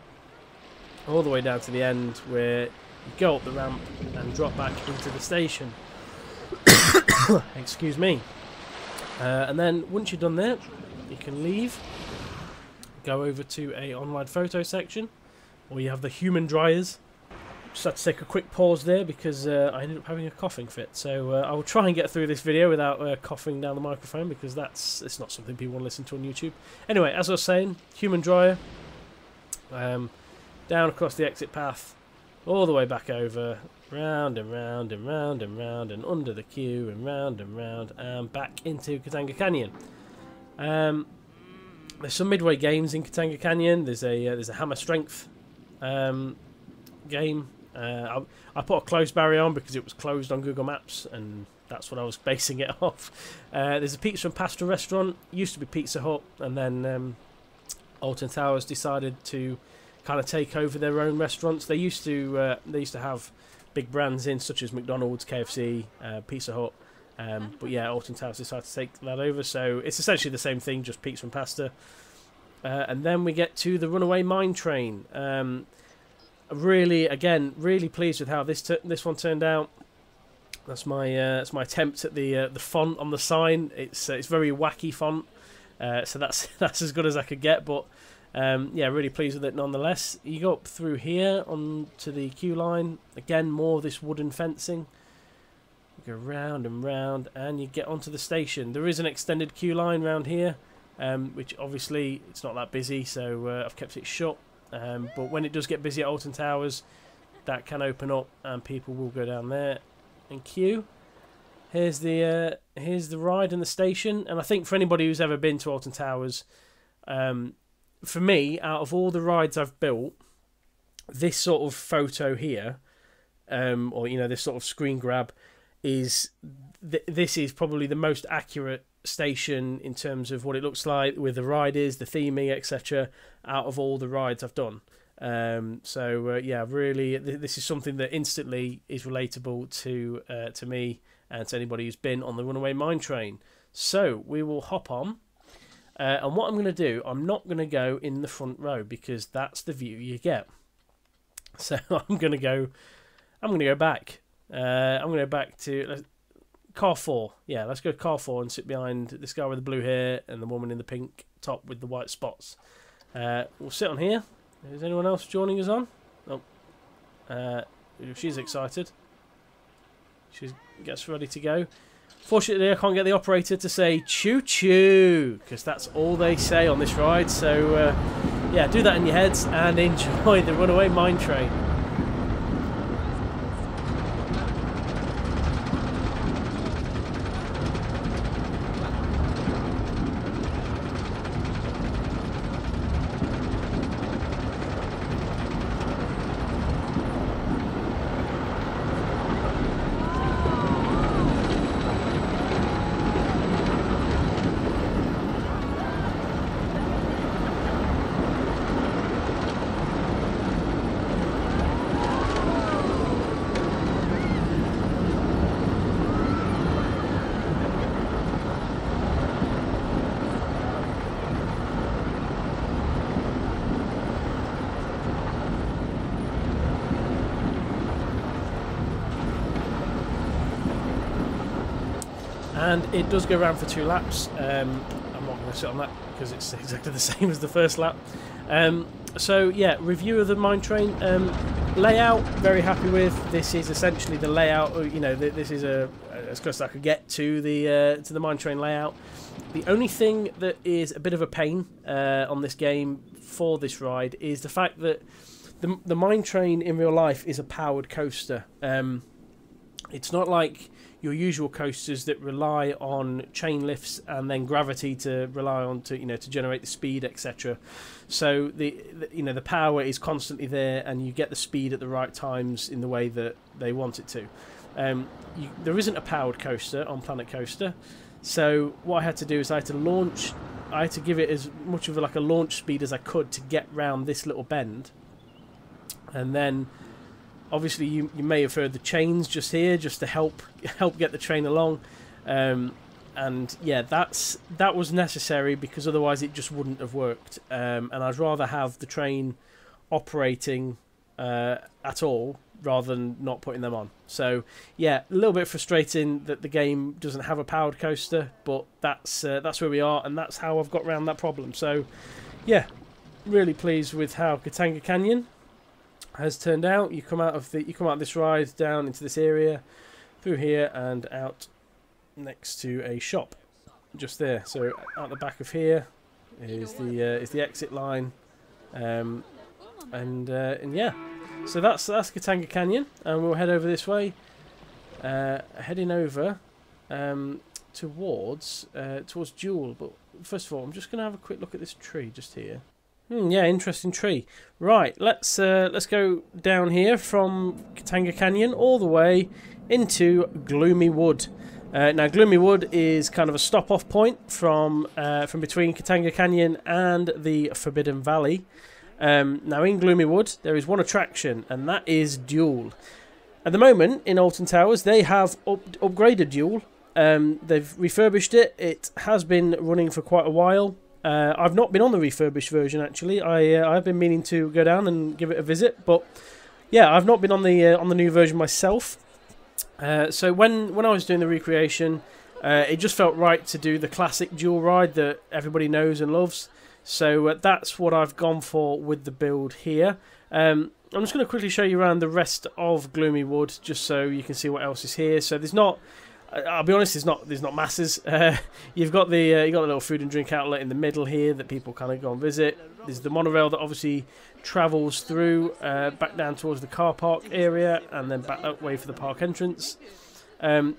all the way down to the end, where you go up the ramp and drop back into the station. Excuse me. And then once you're done there, you can leave, go over to a online photo section, or you have the human dryers. Just had to take a quick pause there because I ended up having a coughing fit. So I will try and get through this video without coughing down the microphone, because it's not something people want to listen to on YouTube. Anyway, as I was saying, human dryer, down across the exit path, all the way back over, round and round and round and round, and under the queue, and round, and back into Katanga Canyon. There's some midway games in Katanga Canyon. There's a hammer strength game. I put a closed barrier on because it was closed on Google Maps, and that's what I was basing it off. There's a pizza and pasta restaurant. Used to be Pizza Hut, and then Alton Towers decided to kind of take over their own restaurants. They used to have big brands in, such as McDonald's, KFC, Pizza Hut, but yeah, Alton Towers decided to take that over. So it's essentially the same thing, just pizza and pasta. and then we get to the Runaway Mine Train. Really, again, really pleased with how this one turned out. That's my attempt at the font on the sign. It's very wacky font, so that's as good as I could get. But yeah, really pleased with it nonetheless. You go up through here onto the queue line. Again, more of this wooden fencing. You go round and round, and you get onto the station. There is an extended queue line round here, which obviously it's not that busy, so I've kept it shut. But when it does get busy at Alton Towers, that can open up and people will go down there and queue. Here's the ride and the station, and I think for anybody who's ever been to Alton Towers, for me, out of all the rides I've built, this sort of photo here, or this sort of screen grab, is this is probably the most accurate station in terms of what it looks like with the riders, the theming, etc. out of all the rides I've done. Yeah, really, this is something that instantly is relatable to me and to anybody who's been on the Runaway Mine Train. So we will hop on, and what I'm going to do, I'm not going to go in the front row because that's the view you get. So I'm going to go back. I'm going to go back to car 4. Yeah, let's go car 4 and sit behind this guy with the blue hair and the woman in the pink top with the white spots. We'll sit on here. Is anyone else joining us on? Oh, she's excited. She gets ready to go. Fortunately, I can't get the operator to say choo-choo, because that's all they say on this ride. So, yeah, do that in your heads and enjoy the Runaway Mine Train. And it does go around for 2 laps. I'm not going to sit on that because it's exactly the same as the first lap. So yeah, review of the mine train. Layout, very happy with. This is essentially the layout. This is as close as I could get to the mine train layout. The only thing that is a bit of a pain on this game for this ride is the fact that the mine train in real life is a powered coaster. It's not like your usual coasters that rely on chain lifts and then gravity to rely on to generate the speed, etc. So the power is constantly there, and you get the speed at the right times in the way that they want it to. There isn't a powered coaster on Planet Coaster, so what I had to do is I had to give it as much of a launch speed as I could to get round this little bend, and then obviously you may have heard the chains just here, just to help get the train along, and yeah, that was necessary because otherwise it just wouldn't have worked. And I'd rather have the train operating at all rather than not putting them on. So yeah, a little bit frustrating that the game doesn't have a powered coaster, but that's where we are, and that's how I've got around that problem. So yeah, really pleased with how Katanga Canyon has turned out. You come out of this ride down into this area, through here and out next to a shop just there. So out the back of here is the exit line, and yeah, so that's Katanga Canyon, and we'll head over this way, heading over towards DUEL. But first of all, I'm just going to have a quick look at this tree just here. Yeah, interesting tree. Right, let's go down here from Katanga Canyon all the way into Gloomy Wood. Now, Gloomy Wood is kind of a stop-off point from between Katanga Canyon and the Forbidden Valley. Now, in Gloomy Wood, there is one attraction, and that is DUEL. At the moment, in Alton Towers, they have upgraded DUEL. They've refurbished it. It has been running for quite a while. I've not been on the refurbished version actually. I've been meaning to go down and give it a visit, but yeah, I've not been on the new version myself. So when I was doing the recreation, it just felt right to do the classic dual ride that everybody knows and loves. So that's what I've gone for with the build here. I'm just going to quickly show you around the rest of Gloomy Wood, just so you can see what else is here. So there's not, I'll be honest, there's not masses. You've got the little food and drink outlet in the middle here that people kind of go and visit. There's the monorail that obviously travels through back down towards the car park area and then back that way for the park entrance.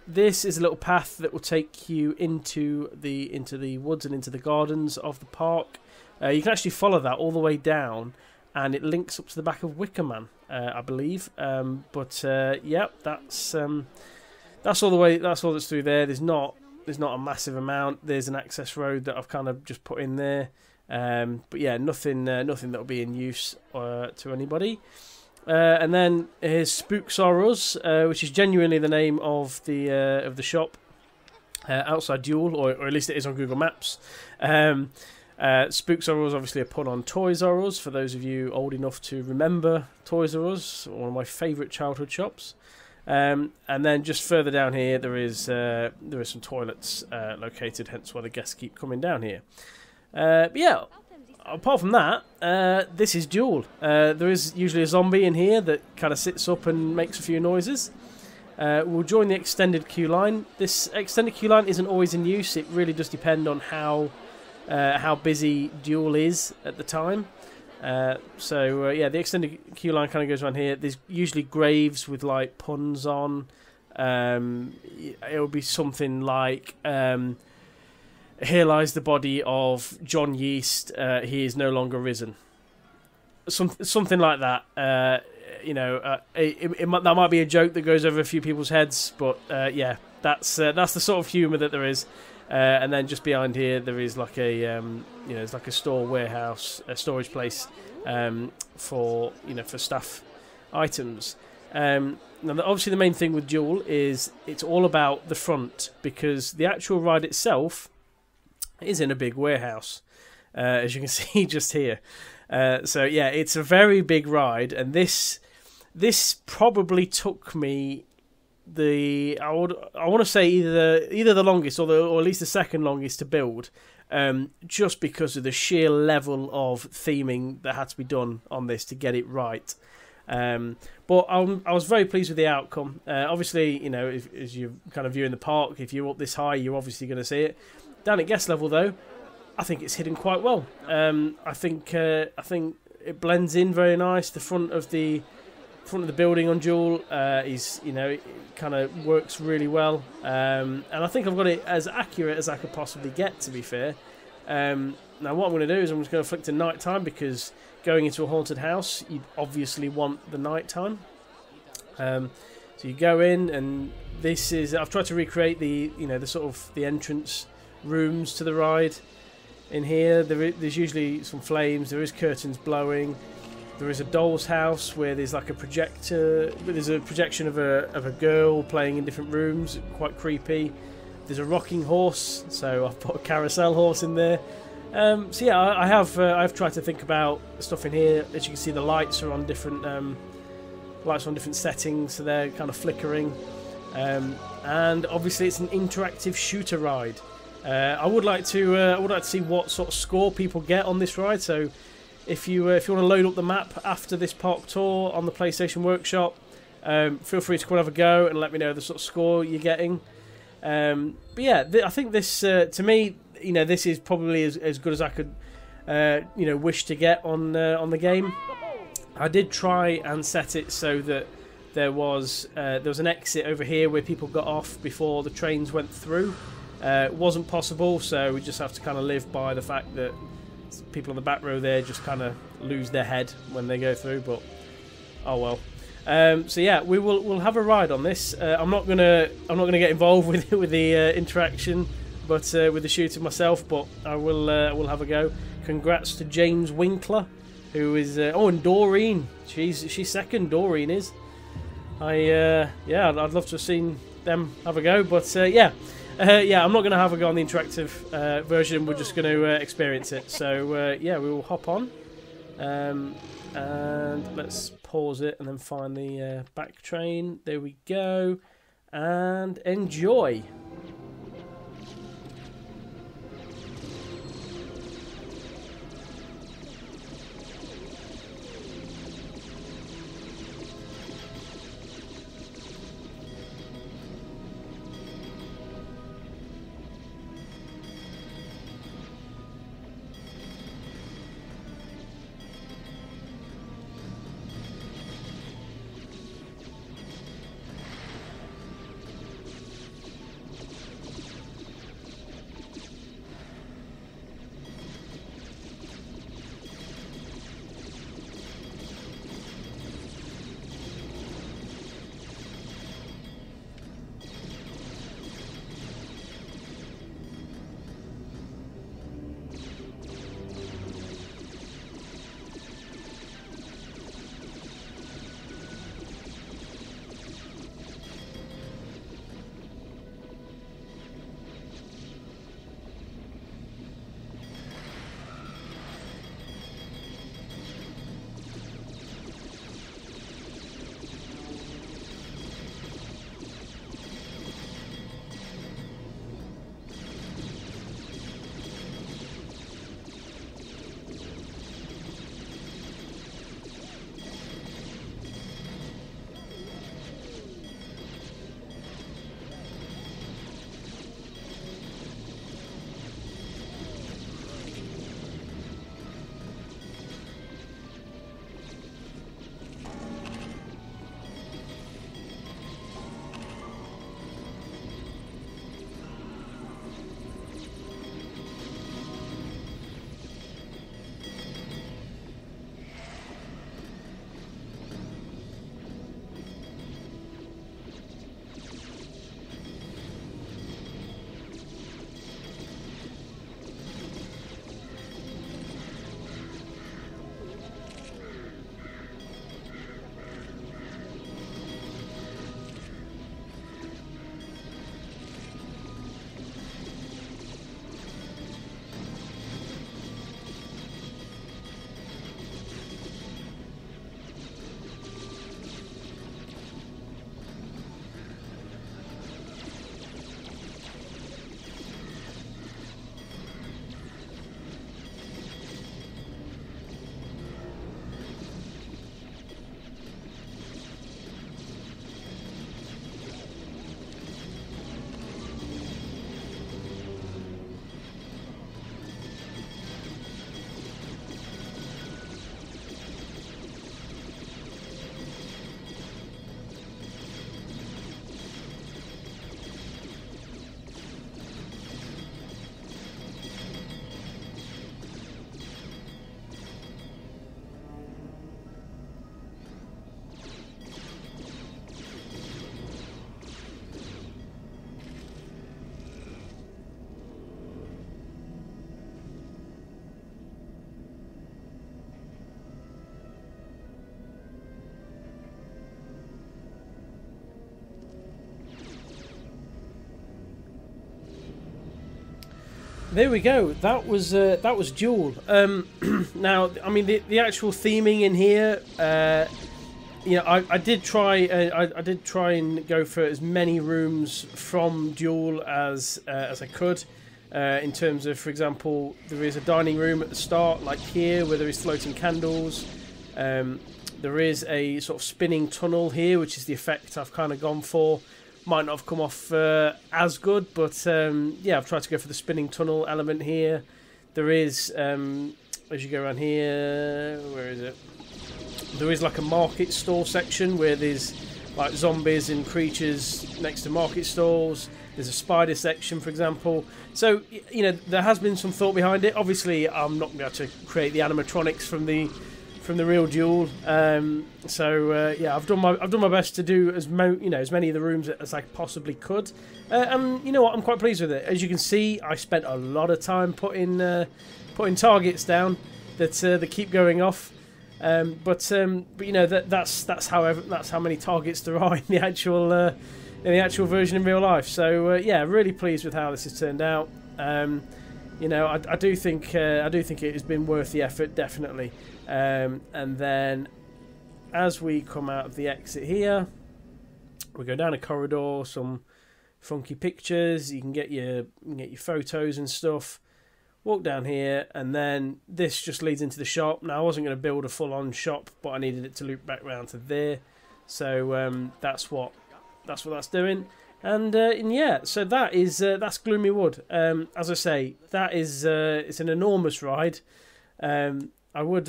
This is a little path that will take you into the woods and into the gardens of the park. You can actually follow that all the way down, and it links up to the back of Wickerman, I believe. Yeah, that's all the way. That's all that's through there. There's not a massive amount. There's an access road that I've kind of just put in there. But yeah, nothing that will be in use to anybody. And then here's Spooks R Us, which is genuinely the name of the shop outside DUEL, or at least it is on Google Maps. Spooks R Us, obviously a pun on Toys R Us, for those of you old enough to remember Toys R Us, one of my favourite childhood shops. And then just further down here there is some toilets located, hence why the guests keep coming down here. But yeah, apart from that, this is DUEL. There is usually a zombie in here that kind of sits up and makes a few noises. We'll join the extended queue line. This extended queue line isn't always in use. It really does depend on how busy DUEL is at the time. Yeah, the extended queue line kind of goes around here. There's usually graves with like puns on. It'll be something like, here lies the body of John Yeast. He is no longer risen. Something like that. That might be a joke that goes over a few people's heads, but yeah, that's the sort of humour that there is. And then just behind here there is like it's like a store warehouse, a storage place for staff items. Now obviously the main thing with DUEL is it's all about the front, because the actual ride itself is in a big warehouse, as you can see just here. So yeah, it's a very big ride, and this probably took me I want to say either the longest or at least the second longest to build, just because of the sheer level of theming that had to be done on this to get it right. But I was very pleased with the outcome. Obviously, as you're kind of viewing the park, if you're up this high, you're obviously going to see it. Down at guest level, though, I think it's hidden quite well. I think it blends in very nice. The front of the building on DUEL is, it kind of works really well. And I think I've got it as accurate as I could possibly get, to be fair. Now what I'm going to do is I'm just going to flick to night time, because going into a haunted house, you obviously want the night time. So you go in, and this is, I've tried to recreate the sort of the entrance rooms to the ride. In here there's usually some flames, there is curtains blowing, there is a doll's house where there's like a projector, there's a projection of a girl playing in different rooms, quite creepy. There's a rocking horse, so I've put a carousel horse in there. So yeah, I've tried to think about stuff in here. As you can see, the lights are on different settings, so they're kind of flickering. And obviously it's an interactive shooter ride. I would like to see what sort of score people get on this ride. So if you want to load up the map after this park tour on the PlayStation Workshop, feel free to come and have a go and let me know the sort of score you're getting. But yeah, I think this to me, this is probably as good as I could wish to get on the game. I did try and set it so that there was an exit over here where people got off before the trains went through. It wasn't possible, so we just have to kind of live by the fact that people on the back row there just kind of lose their head when they go through. But oh well. So yeah, we'll have a ride on this. I'm not gonna get involved with the interaction, but with the shooting myself. But I will have a go. Congrats to James Winkler, who is and Doreen. She's second. Doreen is. I'd love to have seen them have a go, but yeah. Yeah, I'm not going to have a go on the interactive version. We're just going to experience it. So yeah, we will hop on, and let's pause it and then find the back train. There we go, and enjoy. There we go. That was DUEL. Now, I mean, the actual theming in here, you know, I did try. I did try and go for as many rooms from DUEL as I could. In terms of, for example, there is a dining room at the start, like here, where there is floating candles. There is a sort of spinning tunnel here, which is the effect I've kind of gone for. Might not have come off as good, but yeah, I've tried to go for the spinning tunnel element here. There is, as you go around here, where is it? There is like a market stall section where there's like zombies and creatures next to market stalls. There's a spider section, for example. So, you know, there has been some thought behind it. Obviously, I'm not going to create the animatronics from the real DUEL. Yeah, I've done my best to do as many of the rooms as I possibly could. And you know what, I'm quite pleased with it. As you can see, I spent a lot of time putting targets down that keep going off. But you know, that's how many targets there are in the actual the actual version in real life. So yeah, really pleased with how this has turned out. You know, I do think it has been worth the effort, definitely. And then as we come out of the exit here, we go down a corridor, some funky pictures. You can get your photos and stuff. Walk down here, and then this just leads into the shop. Now I wasn't going to build a full-on shop, but I needed it to loop back round to there. So that's what that's doing. And yeah, so that's Gloomy Wood. As I say, that is it's an enormous ride. I would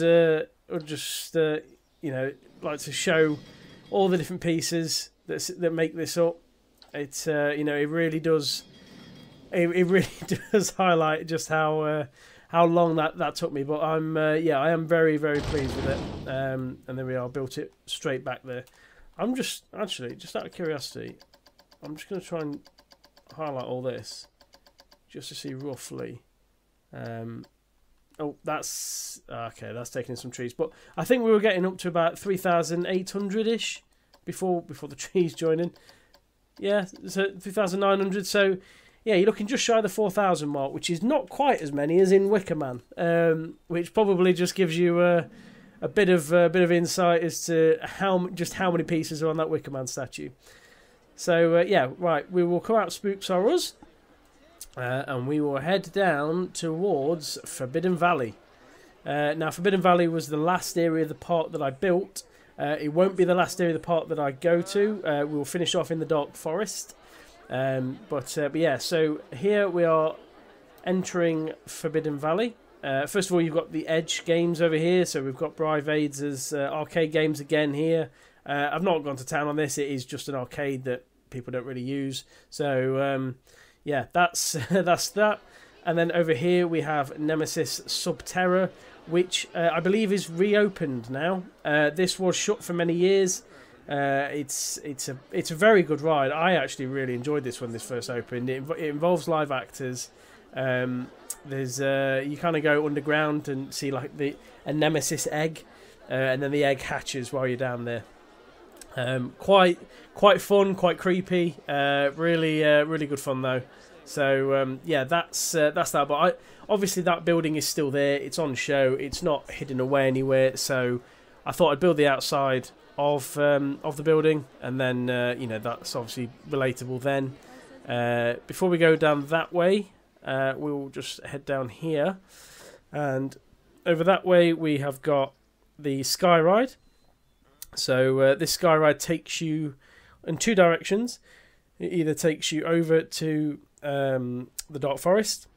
just you know, like to show all the different pieces that make this up. It's you know, it really does. It really does highlight just how long that took me. But yeah, I am very, very pleased with it. And there we are, built it straight back there. I'm just actually, just out of curiosity, I'm just going to try and highlight all this just to see roughly. Oh, that's okay. That's taking some trees, but I think we were getting up to about 3,800-ish before the trees join in. Yeah, so 3,900. So yeah, you're looking just shy of the 4,000 mark, which is not quite as many as in Wickerman, which probably just gives you a bit of insight as to how many pieces are on that Wickerman statue. So yeah, right, we will come out Spooks R Us, and we will head down towards Forbidden Valley. Now, Forbidden Valley was the last area of the park that I built. It won't be the last area of the park that I go to. We will finish off in the Dark Forest. But yeah, so here we are entering Forbidden Valley. First of all, you've got the Edge games over here. So we've got Brivade's as arcade games again here. I've not gone to town on this. It is just an arcade that people don't really use. So yeah, that's that. And then over here we have Nemesis Subterra, which I believe is reopened now. This was shut for many years. It's a very good ride. I actually really enjoyed this when this first opened. It involves live actors. There's you kind of go underground and see like a Nemesis egg, and then the egg hatches while you're down there. Quite fun, quite creepy. Really good fun though. So yeah, that's that. But obviously that building is still there. It's on show. It's not hidden away anywhere. So I thought I'd build the outside of the building, and then you know, that's obviously relatable then. Before we go down that way, we will just head down here, and over that way we have got the Sky Ride. So this Sky Ride takes you in two directions. It either takes you over to the Dark Forest,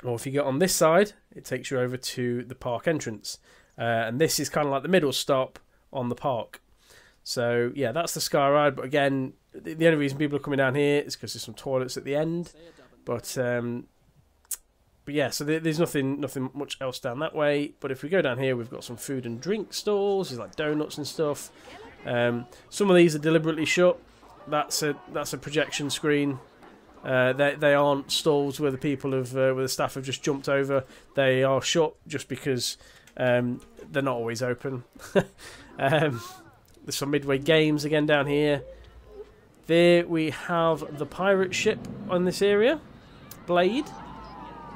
or if you get on this side, it takes you over to the park entrance, and this is kind of like the middle stop on the park. So yeah, that's the Sky Ride. But again, the only reason people are coming down here is because there's some toilets at the end. But yeah, so there's nothing much else down that way. But if we go down here, we've got some food and drink stalls. There's like donuts and stuff. Some of these are deliberately shut. That's a projection screen. They aren't stalls where the people where the staff have just jumped over. They are shut just because they're not always open. There's some Midway games again down here. There we have the pirate ship on this area, Blade.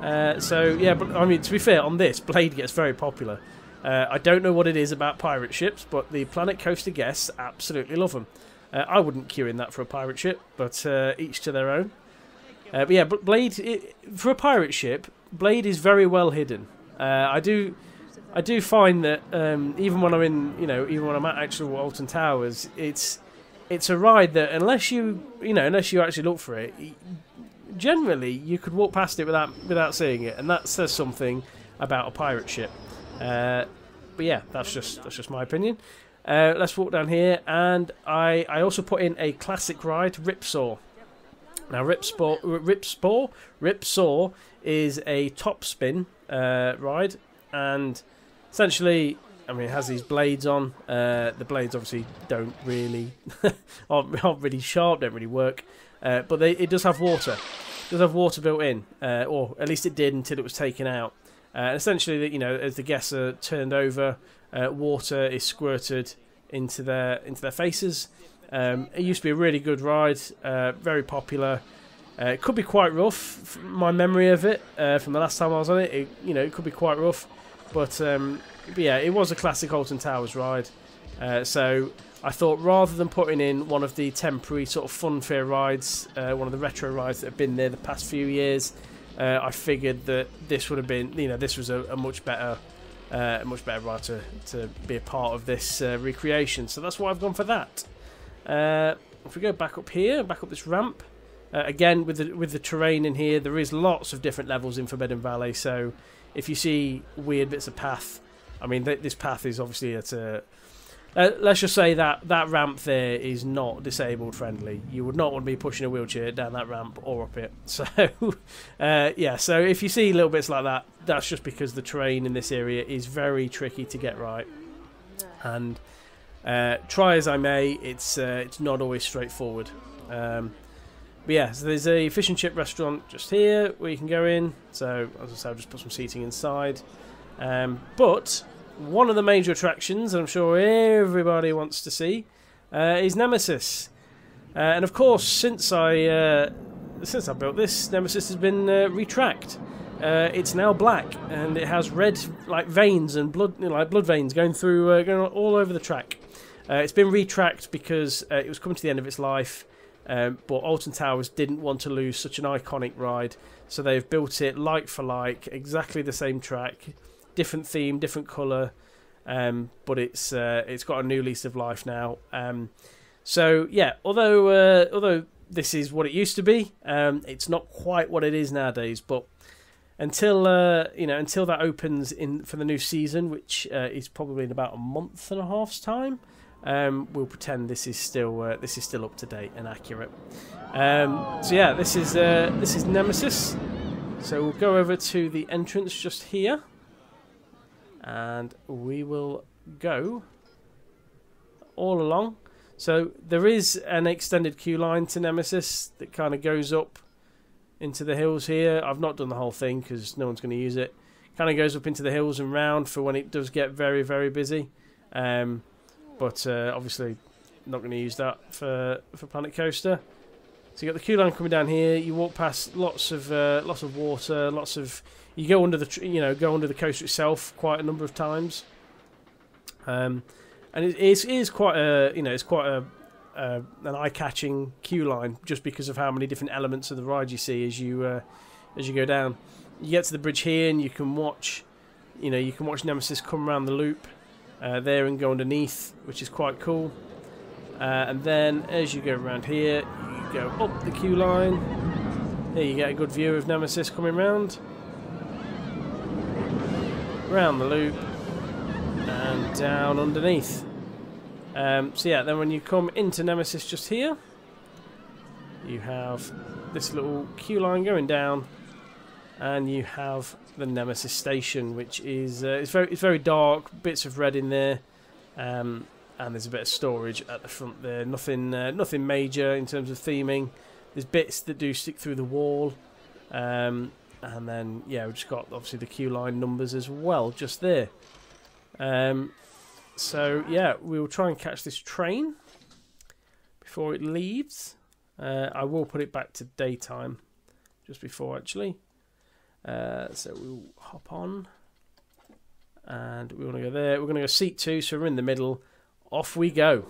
So yeah, but I mean, to be fair, on this, Blade gets very popular. I don't know what it is about pirate ships, but the Planet Coaster guests absolutely love them. I wouldn't queue in that for a pirate ship, but each to their own. But yeah, but Blade, for a pirate ship, Blade is very well hidden. I do find that even when I'm in, you know, even when I'm at actual Alton Towers, it's a ride that unless you actually look for it, generally you could walk past it without seeing it, and that says something about a pirate ship. But yeah, that's just my opinion. Let's walk down here, and I also put in a classic ride, Ripsaw. Now Ripsaw is a top spin ride, and essentially, I mean, it has these blades on. The blades obviously don't really aren't really sharp, don't really work, but it does have water. It does have water built in, or at least it did until it was taken out. Essentially, you know, as the guests are turned over, water is squirted into their faces, It used to be a really good ride, very popular. It could be quite rough. My memory of it from the last time I was on it, it could be quite rough. But yeah, it was a classic Alton Towers ride. So I thought rather than putting in one of the temporary sort of funfair rides, one of the retro rides that have been there the past few years, I figured that this would have been, this was a much better ride to be a part of this recreation. So that's why I've gone for that. If we go back up here, back up this ramp, again with the terrain in here, there is lots of different levels in Forbidden Valley. So if you see weird bits of path, I mean this path is obviously at a let's just say that ramp there is not disabled friendly. You would not want to be pushing a wheelchair down that ramp or up it. So yeah, so if you see little bits like that, that's just because the terrain in this area is very tricky to get right. And try as I may, it's not always straightforward. But yeah, so there's a fish and chip restaurant just here where you can go in. So as I said, I'll just put some seating inside. But one of the major attractions, I'm sure everybody wants to see, is Nemesis. And of course, since I built this, Nemesis has been retracked. It's now black, and it has red like veins and blood, blood veins going through, going all over the track. It's been retracked because it was coming to the end of its life, but Alton Towers didn't want to lose such an iconic ride, so they've built it like for like, exactly the same track. Different theme, different colour, but it's got a new lease of life now. So yeah, although this is what it used to be, it's not quite what it is nowadays. But until until that opens for the new season, which is probably in about a month and a half's time, we'll pretend this is still up to date and accurate. So yeah, this is Nemesis. So we'll go over to the entrance just here. And we will go all along. So there is an extended queue line to Nemesis that kind of goes up into the hills here. I've not done the whole thing because no one's going to use it. Kind of goes up into the hills and round for when it does get very, very busy. But obviously not going to use that for Planet Coaster. So you got the queue line coming down here. You walk past lots of water, lots of. You go under the coaster itself quite a number of times, and it is quite an eye-catching queue line just because of how many different elements of the ride you see as you go down. You get to the bridge here and you can watch Nemesis come around the loop there and go underneath, which is quite cool. And then as you go around here, you go up the queue line. Here you get a good view of Nemesis coming round. Around the loop and down underneath. So yeah, then when you come into Nemesis just here, you have this little queue line going down, and you have the Nemesis station, which is it's very dark, bits of red in there, and there's a bit of storage at the front there. Nothing major in terms of theming. There's bits that do stick through the wall. And then, yeah, we've just got, obviously, the queue line numbers as well, just there. So, yeah, we will try and catch this train before it leaves. I will put it back to daytime just before, actually. So we'll hop on. And we want to go there. We're going to go seat 2, so we're in the middle. Off we go.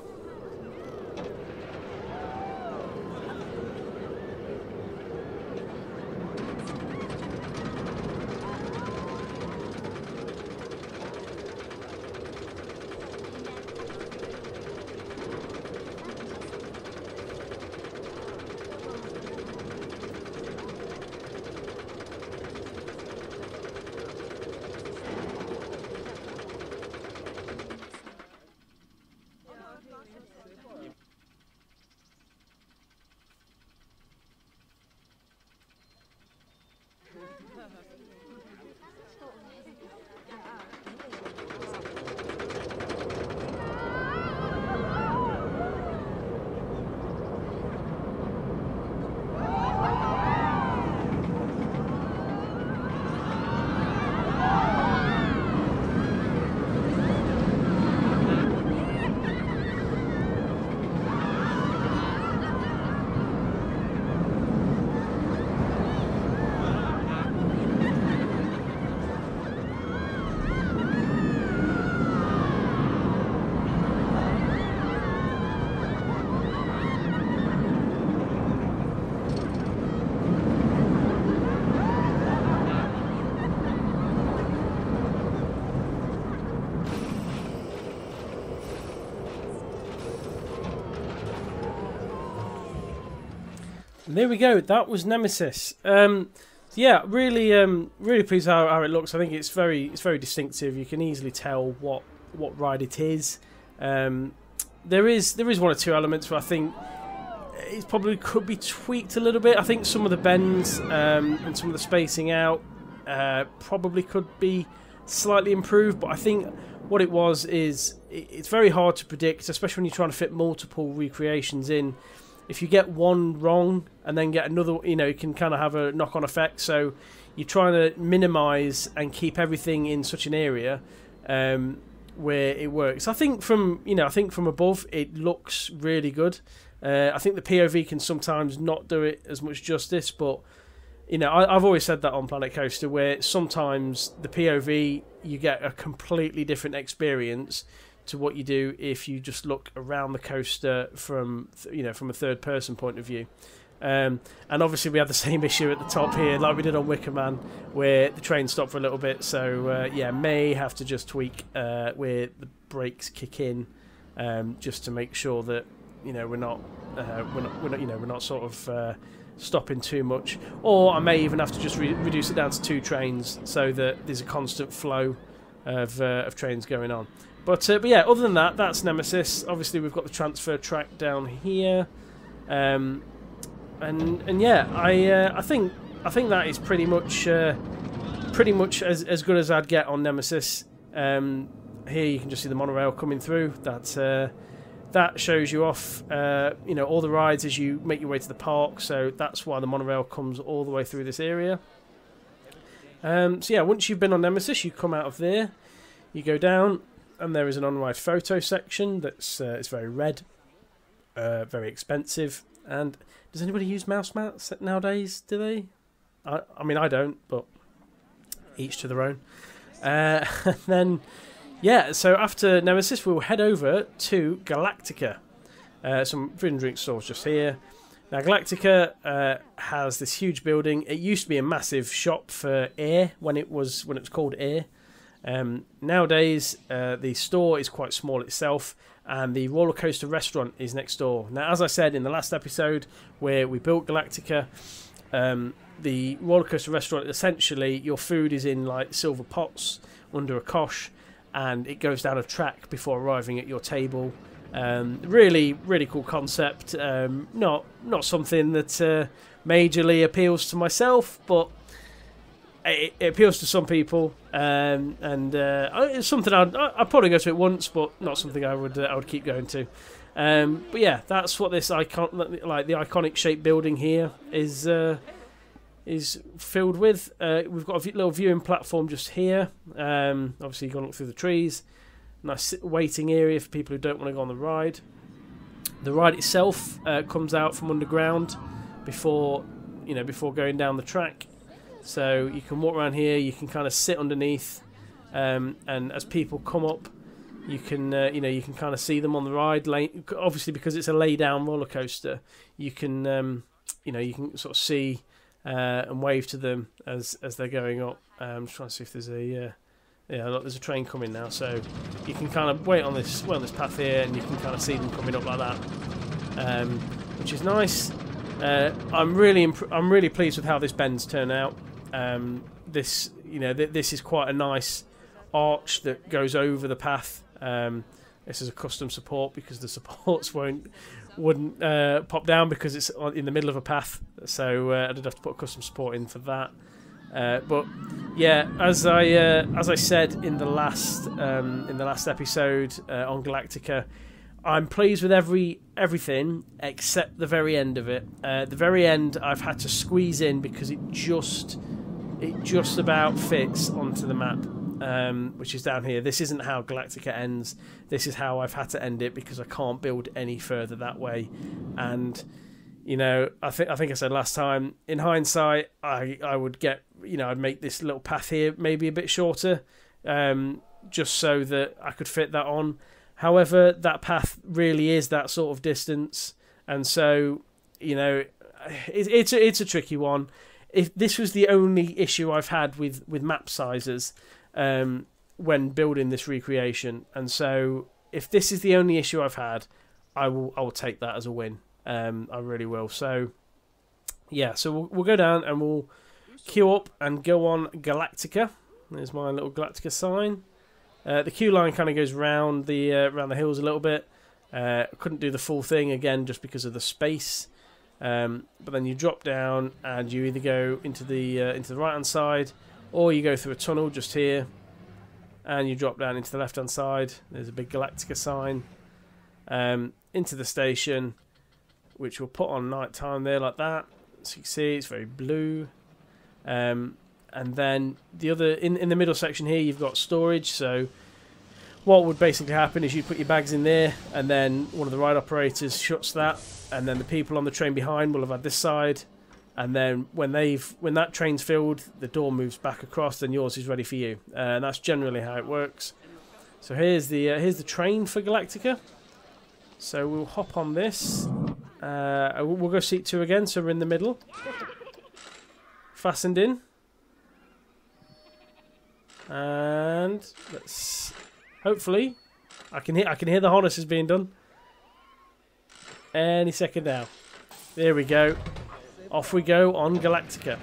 There we go. That was Nemesis. Yeah, really, really pleased how it looks. I think it's very distinctive. You can easily tell what ride it is. There is one or two elements where I think it probably could be tweaked a little bit. I think some of the bends and some of the spacing out probably could be slightly improved. But I think what it was is it's very hard to predict, especially when you're trying to fit multiple recreations in. If you get one wrong and then get another, it can kind of have a knock-on effect. So you're trying to minimise and keep everything in such an area where it works. I think from above it looks really good. I think the POV can sometimes not do it as much justice, but I've always said that on Planet Coaster, where sometimes the POV you get a completely different experience to what you do if you just look around the coaster from a third person point of view. And obviously we have the same issue at the top here like we did on Wickerman, where the train stopped for a little bit, so may have to just tweak where the brakes kick in, just to make sure that we're not sort of stopping too much, or I may even have to just reduce it down to 2 trains so that there's a constant flow of trains going on. But yeah, other than that, that's Nemesis. Obviously, we've got the transfer track down here, and yeah, I think that is pretty much as good as I'd get on Nemesis. Here you can just see the monorail coming through. That shows you off, all the rides as you make your way to the park. So that's why the monorail comes all the way through this area. So yeah, once you've been on Nemesis, you come out of there, you go down. And there is an on-ride photo section that's it's very red, very expensive. And does anybody use mouse mats nowadays? Do they? I mean, I don't, but each to their own. And then, yeah. So after Nemesis, we'll head over to Galactica. Some food and drink stores just here. Now, Galactica has this huge building. It used to be a massive shop for Air when it was called Air. Nowadays, the store is quite small itself, and the roller coaster restaurant is next door. Now, as I said in the last episode where we built Galactica, the roller coaster restaurant, essentially your food is in like silver pots under a cosh, and it goes down a track before arriving at your table. Really cool concept. Not something that majorly appeals to myself, but it appeals to some people, and it's something I'd probably go to it once, but not something I would keep going to. But yeah, that's what this the iconic shaped building here is filled with. We've got a little viewing platform just here. Obviously, you can look through the trees. Nice waiting area for people who don't want to go on the ride. The ride itself comes out from underground before going down the track. So you can walk around here, you can kind of sit underneath, and as people come up, you can kind of see them on the ride. Obviously, because it's a lay down roller coaster, you can sort of see and wave to them as they're going up. I'm just trying to see if there's look, there's a train coming now, so you can kind of wait on this path here, and you can kind of see them coming up like that, which is nice. I'm really pleased with how this bend's turned out. This is quite a nice arch that goes over the path. This is a custom support because the supports wouldn't pop down because it's in the middle of a path. So I did have to put a custom support in for that. But yeah, as I said in the last episode on Galactica, I'm pleased with everything except the very end of it. The very end I've had to squeeze in because it just about fits onto the map, which is down here. This isn't how Galactica ends. This is how I've had to end it because I can't build any further that way. And I think I said last time, in hindsight, I would get I'd make this little path here maybe a bit shorter, just so that I could fit that on. However, that path really is that sort of distance, and so it's a tricky one. If this was the only issue I've had with map sizes when building this recreation, and so if this is the only issue I've had, I will take that as a win. I really will. So yeah, so we'll go down and we'll queue up and go on Galactica. There's my little Galactica sign. The queue line kind of goes round the hills a little bit. Couldn't do the full thing again just because of the space. But then you drop down and you either go into the right hand side, or you go through a tunnel just here, and you drop down into the left hand side. There's a big Galactica sign. Into the station, which we'll put on night time there like that. So you can see it's very blue. And then the other in the middle section here, you've got storage. So what would basically happen is you put your bags in there, and then one of the ride operators shuts that, and then the people on the train behind will have had this side, and then when that train's filled, the door moves back across, then yours is ready for you, and that's generally how it works. So here's the train for Galactica. So we'll hop on this. We'll go seat 2 again, so we're in the middle. Fastened in. And let's hopefully I can hear the harnesses being done. Any second now. There we go. Off we go on Galactica.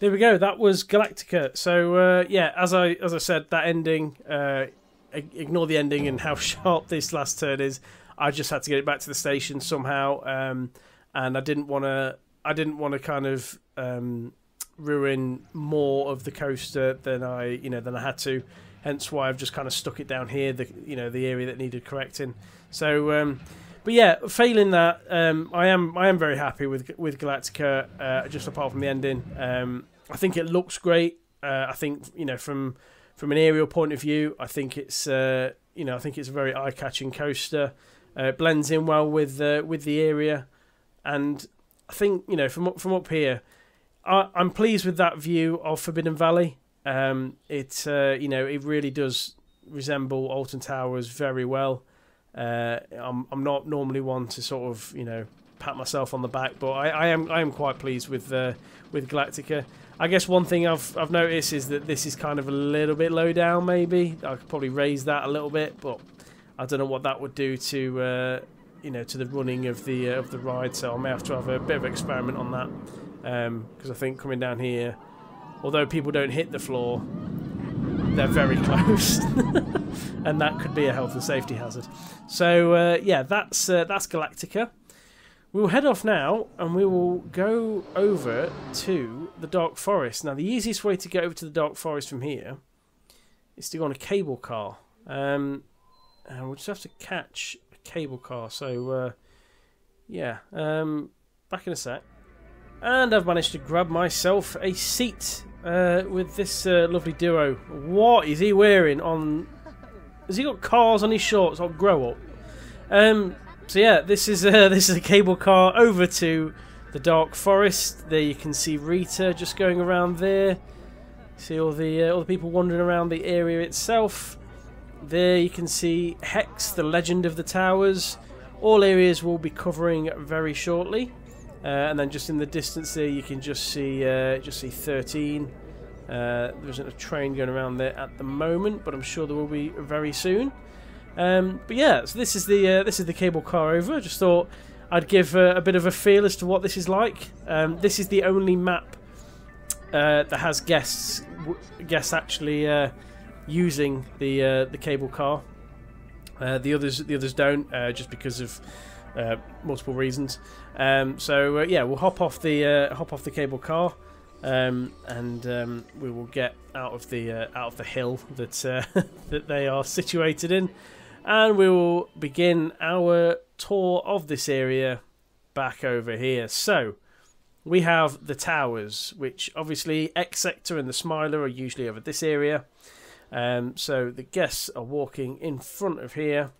There we go. That was Galactica. So yeah, as I said, that ending. Ignore the ending and how sharp this last turn is. I just had to get it back to the station somehow, and I didn't want to kind of ruin more of the coaster than I had to. Hence why I've just kind of stuck it down here. The area that needed correcting. So. But yeah, failing that, I am very happy with Galactica. Just apart from the ending, I think it looks great. I think from an aerial point of view, I think it's I think it's a very eye-catching coaster. It blends in well with the area, and I think from up here, I'm pleased with that view of Forbidden Valley. It really does resemble Alton Towers very well. I'm not normally one to sort of pat myself on the back, but I am quite pleased with Galactica. I guess one thing I've noticed is that this is kind of a little bit low down. Maybe I could probably raise that a little bit, but I don't know what that would do to to the running of the ride. So I may have to have a bit of an experiment on that, because I think coming down here, although people don't hit the floor, they're very close, and that could be a health and safety hazard. So yeah, that's Galactica. We'll head off now, and we will go over to the Dark Forest. Now, the easiest way to get over to the Dark Forest from here is to go on a cable car, and we'll just have to catch a cable car. So yeah, back in a sec. And I've managed to grab myself a seat with this lovely duo. What is he wearing on? Has he got cars on his shorts? I'll grow up. So yeah, this is a cable car over to the Dark Forest. There you can see Rita just going around there. See all the people wandering around the area itself. There you can see Hex, the Legend of the Towers. All areas we'll be covering very shortly. And then just in the distance there, you can just see 13. There isn't a train going around there at the moment, but I'm sure there will be very soon. But yeah, so this is the cable car over. I just thought I'd give a bit of a feel as to what this is like. This is the only map that has guests actually using the cable car. The others don't, just because of multiple reasons. So yeah, we'll hop off the cable car, and we will get out of the hill that that they are situated in, and we will begin our tour of this area back over here. So we have the towers, which obviously X Sector and the Smiler are usually over this area. So the guests are walking in front of here.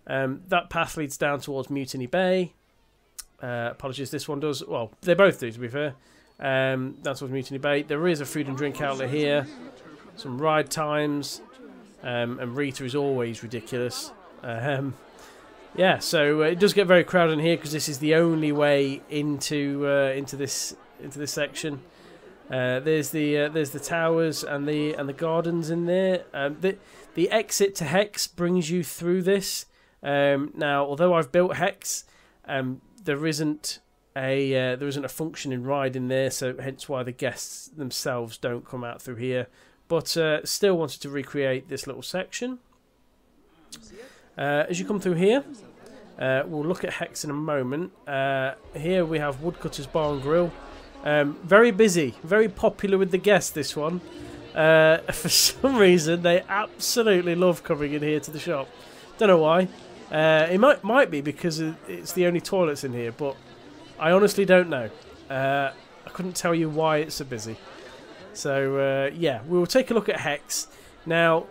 That path leads down towards Mutiny Bay. Apologies, this one does. Well, they both do, to be fair. Down towards Mutiny Bay. There is a food and drink outlet here. Some ride times. And Rita is always ridiculous. Yeah, so it does get very crowded in here because this is the only way into this section. There's the towers and the gardens in there. The exit to Hex brings you through this. Now, although I've built Hex, there isn't a functioning ride in there, so hence why the guests themselves don't come out through here. But still wanted to recreate this little section. As you come through here, we'll look at Hex in a moment. Here we have Woodcutter's Bar and Grill. Very busy, very popular with the guests, this one. For some reason, they absolutely love coming in here to the shop. Don't know why. It might be because it's the only toilets in here, but I honestly don't know. I couldn't tell you why it's so busy. So yeah, we will take a look at Hex. Now,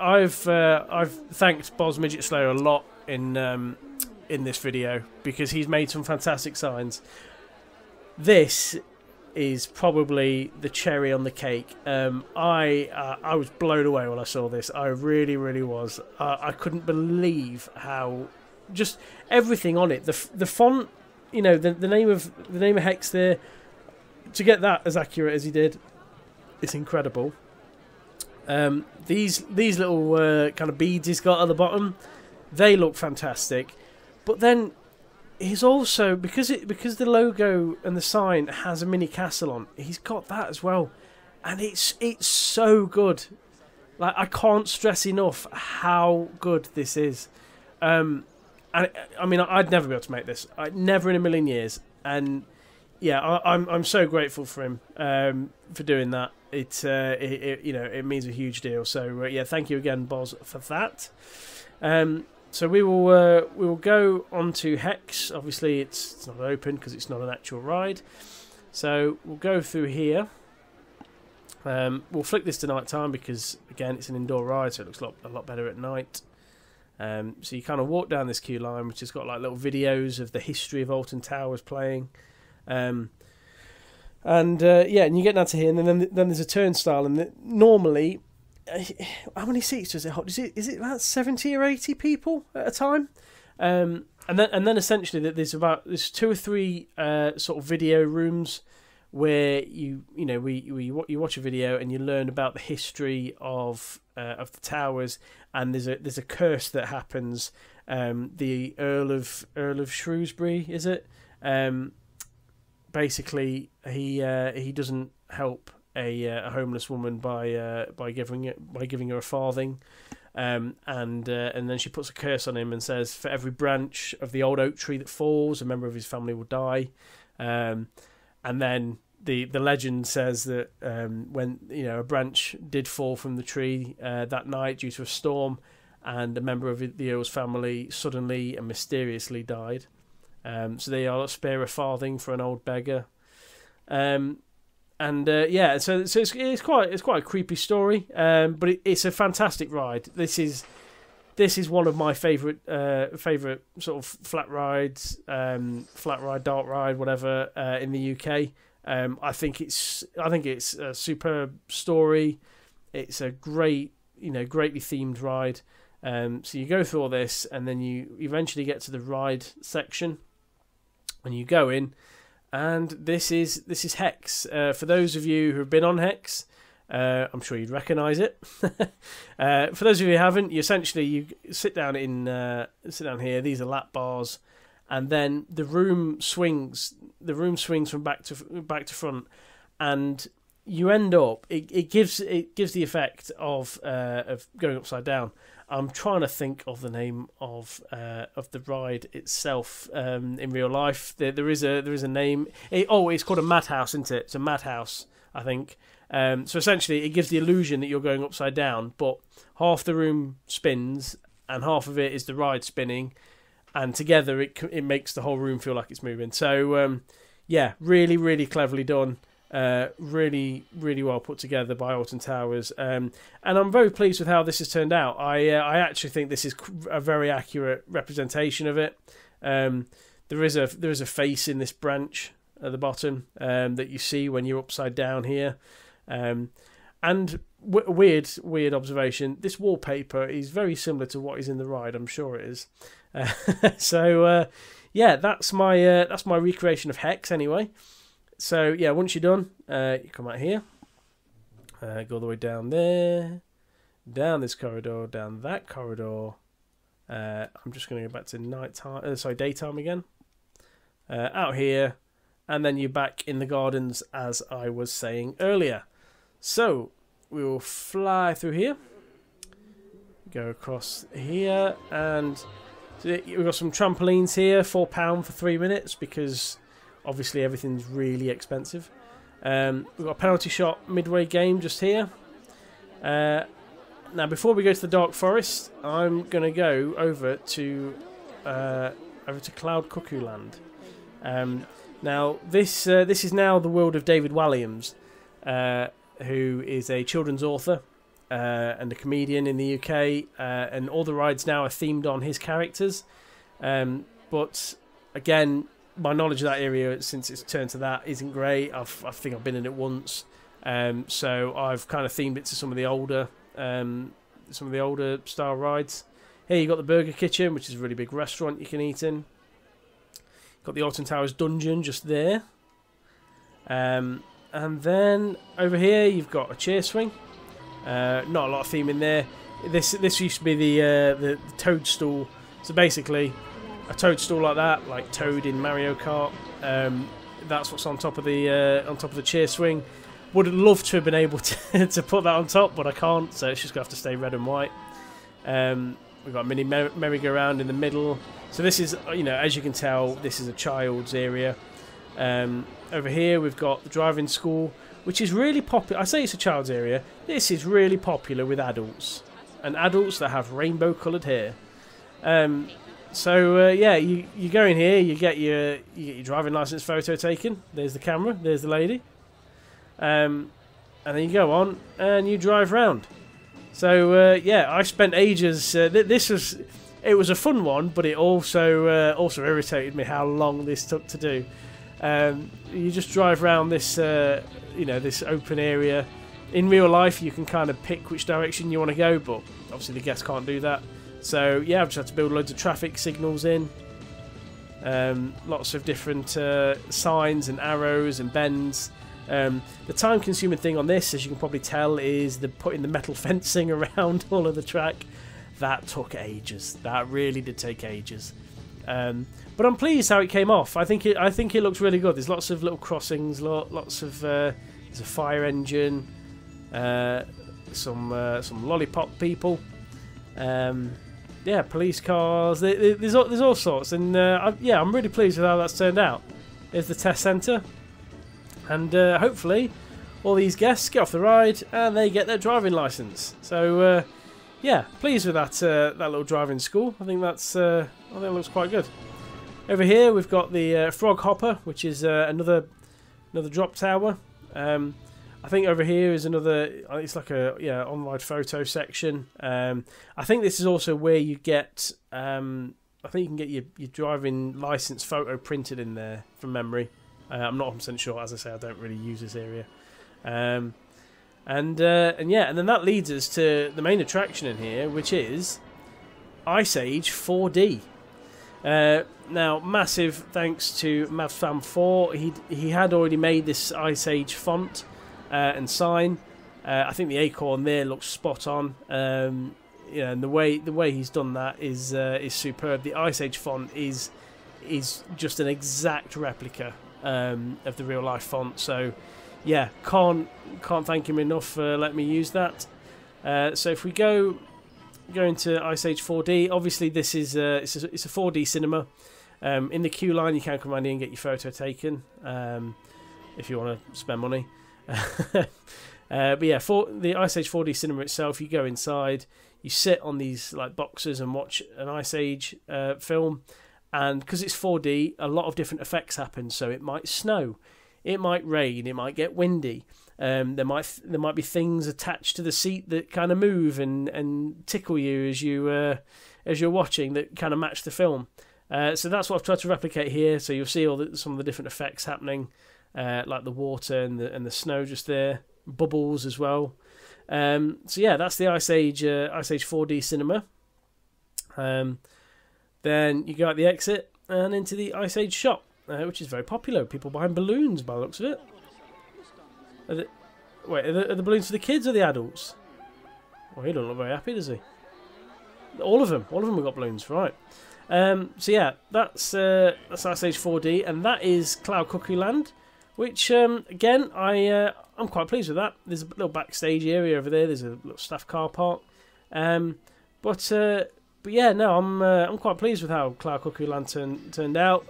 I've thanked Boz Midget Slayer a lot in this video because he's made some fantastic signs. This is probably the cherry on the cake. I was blown away when I saw this. I really, really was. I couldn't believe how just everything on it. The font, you know, the name of Hex there. To get that as accurate as he did, it's incredible. These little kind of beads he's got at the bottom, they look fantastic. But then he's also, because the logo and the sign has a mini castle on, he's got that as well, and it's so good. Like, I can't stress enough how good this is. And I mean, I'd never be able to make this. Never in a million years. And yeah, I'm so grateful for him for doing that. It means a huge deal. So yeah, thank you again, Boz, for that. So we will go on to Hex. Obviously, it's not open because it's not an actual ride. So we'll go through here. We'll flick this to night time because again, it's an indoor ride, so it looks a lot better at night. So you kind of walk down this queue line, which has got like little videos of the history of Alton Towers playing. Yeah, and you get down to here, and then there's a turnstile, and normally, how many seats does it hold? Is it about 70 or 80 people at a time? And then essentially there's 2 or 3 sort of video rooms where you watch a video and you learn about the history of the towers, and there's a curse that happens. The Earl of Shrewsbury, is it? Basically, he doesn't help a homeless woman by giving her a farthing, and then she puts a curse on him and says, for every branch of the old oak tree that falls, a member of his family will die. And then the legend says that when a branch did fall from the tree that night due to a storm, and a member of the Earl's family suddenly and mysteriously died. So they are spare a farthing for an old beggar. Yeah, so it's quite a creepy story, but it's a fantastic ride. This is one of my favourite sort of flat ride, dark ride, whatever, in the UK. I think it's a superb story. It's a greatly themed ride. So you go through all this, and then you eventually get to the ride section, and you go in. And this is Hex. For those of you who have been on Hex, I'm sure you'd recognise it. For those of you who haven't, you sit down here. These are lap bars, and then the room swings. The room swings from back to front, and you end up. It gives the effect of going upside down. I'm trying to think of the name of the ride itself in real life. There is a name. It's called a madhouse, isn't it? It's a madhouse, I think. So essentially, it gives the illusion that you're going upside down, but half the room spins and half of it is the ride spinning, and together it makes the whole room feel like it's moving. So yeah, really, really cleverly done. Really, really well put together by Alton Towers, and I'm very pleased with how this has turned out. I actually think this is a very accurate representation of it. There is a face in this branch at the bottom that you see when you're upside down here, and weird observation. This wallpaper is very similar to what is in the ride. I'm sure it is. So yeah, that's my recreation of Hex anyway. So yeah, once you're done, you come out here, go all the way down there, down this corridor, down that corridor. I'm just going to go back to daytime again. Out here, and then you're back in the gardens as I was saying earlier. So we will fly through here, go across here, and we've got some trampolines here, £4 for 3 minutes because obviously everything's really expensive. We've got a penalty shot midway game just here. Now before we go to the Dark Forest, I'm going to go over to Cloud Cuckoo Land. Now this is now the world of David Walliams, who is a children's author and a comedian in the UK, and all the rides now are themed on his characters. But again, my knowledge of that area since it's turned to that isn't great. I think I've been in it once, so I've kind of themed it to some of the older style rides. Here you've got the Burger Kitchen, which is a really big restaurant you can eat in. You've got the Alton Towers dungeon just there, and then over here you've got a chair swing. Not a lot of theme in there. This used to be the toadstool. So basically, a toadstool like that, like Toad in Mario Kart. That's what's on top of the chair swing. Would love to have been able to put that on top, but I can't. So it's just gonna have to stay red and white. We've got a mini merry-go-round in the middle. So this is, as you can tell, this is a child's area. Over here we've got the driving school, which is really popular. I say it's a child's area. This is really popular with adults, and adults that have rainbow-coloured hair. So yeah, you go in here, you get your driving license photo taken. There's the camera, there's the lady, and then you go on and you drive round. So yeah, I spent ages. It was a fun one, but it also irritated me how long this took to do. You just drive around this this open area. In real life, you can kind of pick which direction you want to go, but obviously the guests can't do that. So yeah, I've just had to build loads of traffic signals in. Lots of different signs and arrows and bends. The time-consuming thing on this, as you can probably tell, is putting the metal fencing around all of the track. That took ages. That really did take ages. But I'm pleased how it came off. I think it looks really good. There's lots of little crossings, lots of there's a fire engine, some lollipop people. Yeah, police cars. There's all sorts, and yeah, I'm really pleased with how that's turned out. There's the test centre, and hopefully all these guests get off the ride and they get their driving licence. So yeah, pleased with that little driving school. I think I think it looks quite good. Over here we've got the Frog Hopper, which is another drop tower. I think over here is another. It's like a on-ride photo section. I think this is also where you get. I think you can get your driving license photo printed in there from memory. I'm not 100% sure. As I say, I don't really use this area. And yeah, and then that leads us to the main attraction in here, which is Ice Age 4D. Now, massive thanks to MavFam4. He had already made this Ice Age font and sign, I think the acorn there looks spot on. Yeah, and the way he's done that is superb. The Ice Age font is just an exact replica of the real life font. So yeah, can't thank him enough for letting me use that. So if we go into Ice Age 4D, obviously this is it's a 4D cinema. In the queue line, you can come around here and get your photo taken if you want to spend money. But yeah, for the Ice Age 4D cinema itself, you go inside, you sit on these like boxes and watch an Ice Age film, and because it's 4D, a lot of different effects happen. So it might snow, it might rain, it might get windy. There might be things attached to the seat that kind of move and tickle you as you're watching that kind of match the film. So that's what I've tried to replicate here. So you'll see some of the different effects happening, like the water and the snow just there, bubbles as well. So yeah, that's the Ice Age 4D cinema. Then you go out the exit and into the Ice Age shop, which is very popular. People buying balloons by the looks of it. Are the balloons for the kids or the adults? Well, he don't look very happy, does he? All of them have got balloons, right? So yeah, that's Ice Age 4D, and that is Cloud Cuckoo Land, which again I'm quite pleased with that. There's a little backstage area over there. There's a little staff car park, but yeah, no, I'm quite pleased with how Cloud Cuckoo Land turned out.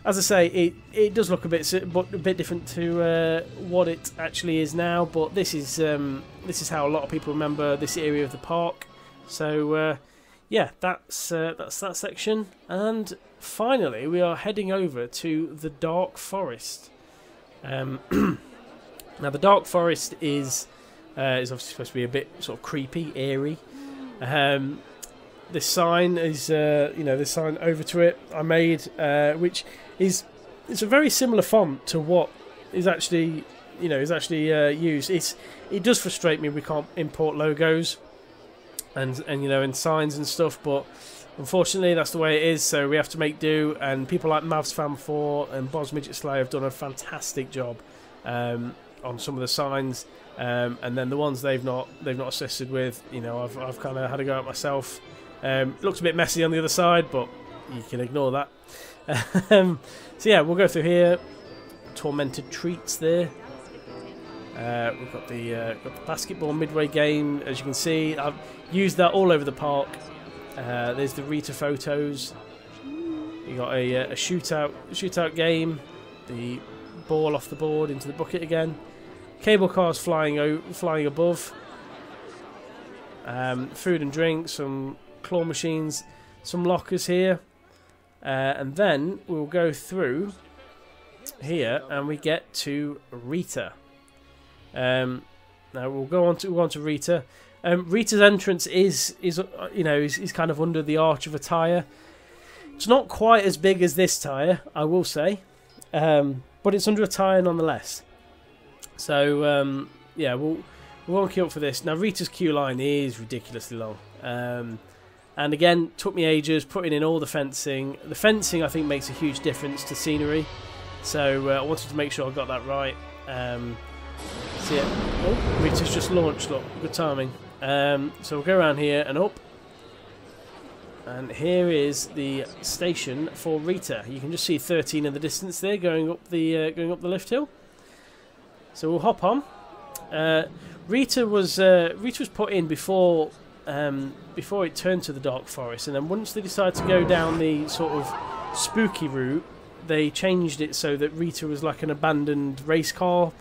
As I say, it does look a bit different to what it actually is now, but this is how a lot of people remember this area of the park. So yeah, that's that section, and finally we are heading over to the Dark Forest. Now the Dark Forest is obviously supposed to be a bit sort of creepy, eerie. This sign is this sign over to it I made, which it's a very similar font to what is actually used. It does frustrate me we can't import logos and signs and stuff, but unfortunately that's the way it is, so we have to make do, and people like Mavs Fan 4 and Boz Midget Slayer have done a fantastic job on some of the signs, and then the ones they've not assisted with, I've kind of had to go out myself. It looks a bit messy on the other side, but you can ignore that. So yeah, we'll go through here. Tormented Treats there. We've got the basketball midway game, as you can see. I've used that all over the park. There's the Rita photos. You got a shootout game. The ball off the board into the bucket again. Cable cars flying above. Food and drink, some claw machines, some lockers here, and then we'll go through here and we get to Rita. Now we'll go on to Rita. Rita's entrance is kind of under the arch of a tyre. It's not quite as big as this tyre, I will say, but it's under a tyre nonetheless. So yeah, we won't queue up for this. Now Rita's queue line is ridiculously long, and again took me ages putting in all the fencing. The fencing I think makes a huge difference to scenery, so I wanted to make sure I got that right. So yeah, oh, Rita's just launched. Look, good timing. So we'll go around here and up, and here is the station for Rita. You can just see 13 in the distance there, going up the lift hill. So we'll hop on. Rita was put in before it turned to the Dark Forest, and then once they decided to go down the sort of spooky route, they changed it so that Rita was like an abandoned race car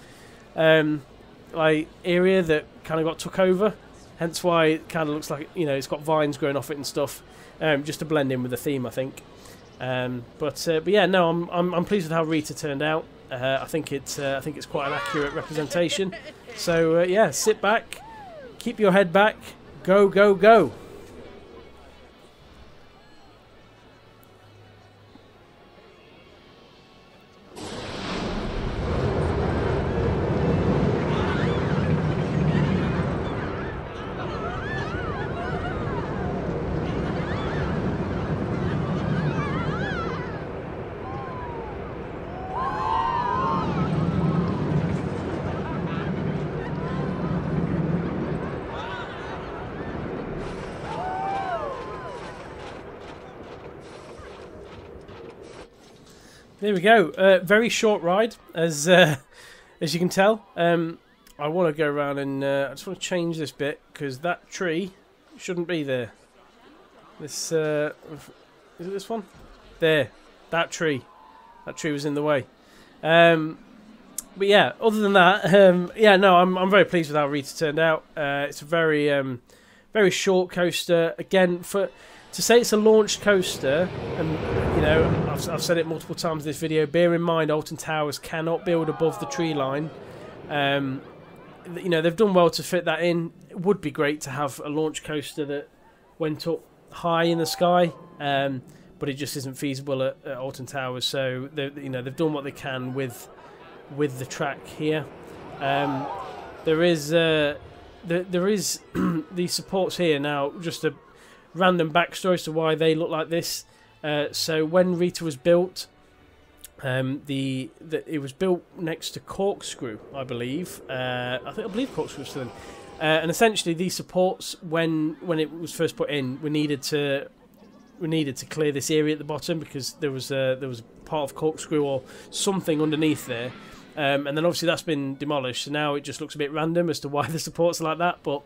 like area that kind of got took over. Hence why it kind of looks like it's got vines growing off it and stuff, just to blend in with the theme, I think. But yeah, no, I'm pleased with how Rita turned out. I think it's quite an accurate representation. So yeah, sit back, keep your head back, go, go, go. there we go. Very short ride, as you can tell. I want to go around and I just want to change this bit because that tree shouldn't be there. This is it this one? There, that tree. That tree was in the way. But yeah, other than that, yeah, no, I'm very pleased with how Rita turned out. It's a very short coaster. Again, to say it's a launched coaster, and you know, I've said it multiple times in this video. Bear in mind, Alton Towers cannot build above the tree line. You know, they've done well to fit that in. It would be great to have a launch coaster that went up high in the sky, but it just isn't feasible at Alton Towers. So you know, they've done what they can with the track here. There is these supports here now. Just a random backstory as to why they look like this. So when Rita was built, it was built next to Corkscrew, I believe. I believe Corkscrew was still in. And essentially, these supports, when it was first put in, we needed to clear this area at the bottom because there was a part of Corkscrew or something underneath there. And then obviously that's been demolished, so now it just looks a bit random as to why the supports are like that. But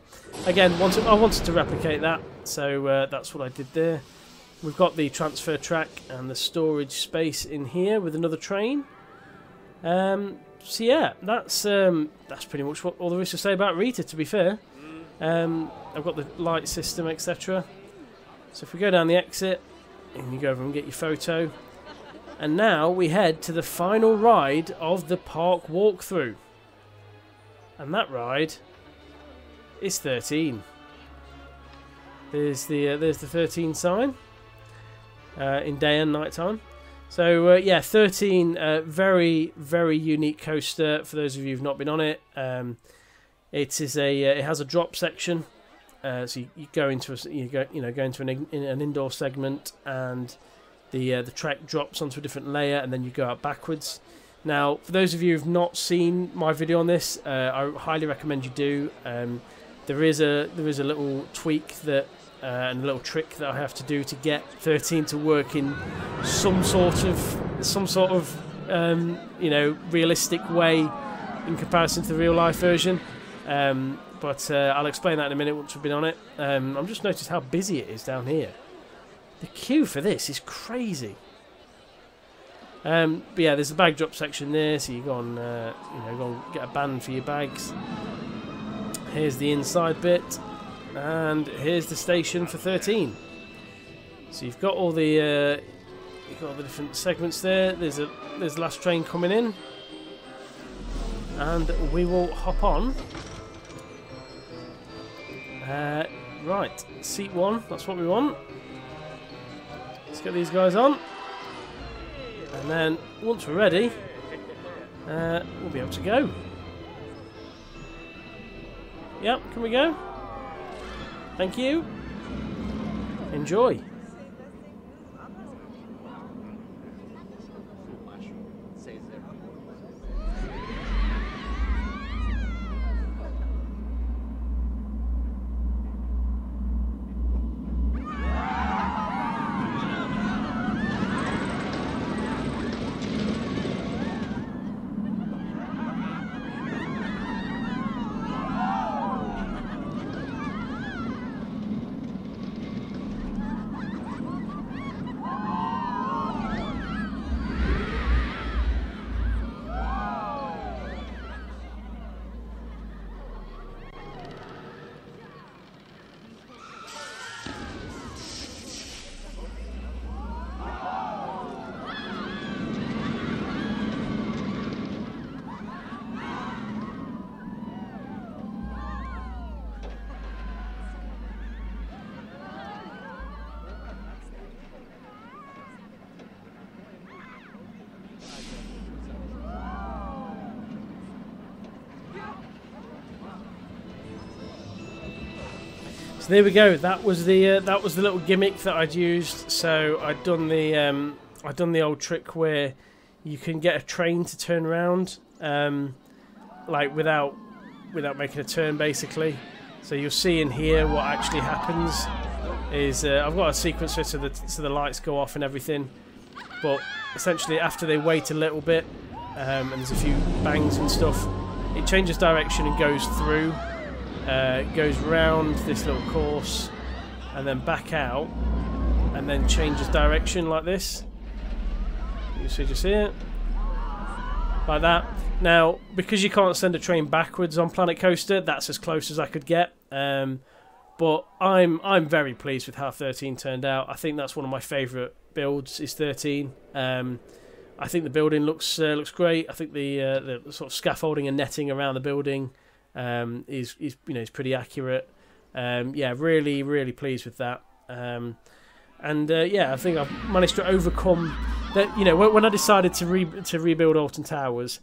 again, I wanted to replicate that, so that's what I did there. We've got the transfer track and the storage space in here with another train. So yeah, that's pretty much all there is to say about Rita, to be fair. I've got the light system, etc. So if we go down the exit, and you go over and get your photo. And now we head to the final ride of the park walkthrough. And that ride is 13. There's the 13 sign in day and night time. So yeah, 13, very very unique coaster for those of you who've not been on it. It has a drop section, so you go into an indoor segment, and the track drops onto a different layer, and then you go out backwards. Now, for those of you who've not seen my video on this, I highly recommend you do. There is a little tweak that and a little trick that I have to do to get 13 to work in some sort of you know, realistic way in comparison to the real life version. But I'll explain that in a minute once we've been on it. I've just noticed how busy it is down here. The queue for this is crazy. But yeah, there's a bag drop section there, so you go on, go and get a band for your bags. Here's the inside bit, and here's the station for 13. So you've got all the different segments there. There's the last train coming in, and we will hop on. Right, seat 1. That's what we want. Let's get these guys on, and then once we're ready, we'll be able to go. Yep, can we go? Thank you. Enjoy. So there we go. That was the little gimmick that I'd used. So I'd done the old trick where you can get a train to turn around, like without making a turn, basically. So you'll see in here what actually happens is I've got a sequencer so the lights go off and everything, but essentially after they wait a little bit, and there's a few bangs and stuff, it changes direction and goes through, goes round this little course, and then back out, and then changes direction like this. You just see it? Like that. Now, because you can't send a train backwards on Planet Coaster, that's as close as I could get. But I'm very pleased with how 13 turned out. I think that's one of my favourite builds is 13. I think the building looks great. I think the sort of scaffolding and netting around the building is is pretty accurate. Yeah, really pleased with that. Yeah, I think I've managed to overcome that. When I decided to rebuild Alton Towers,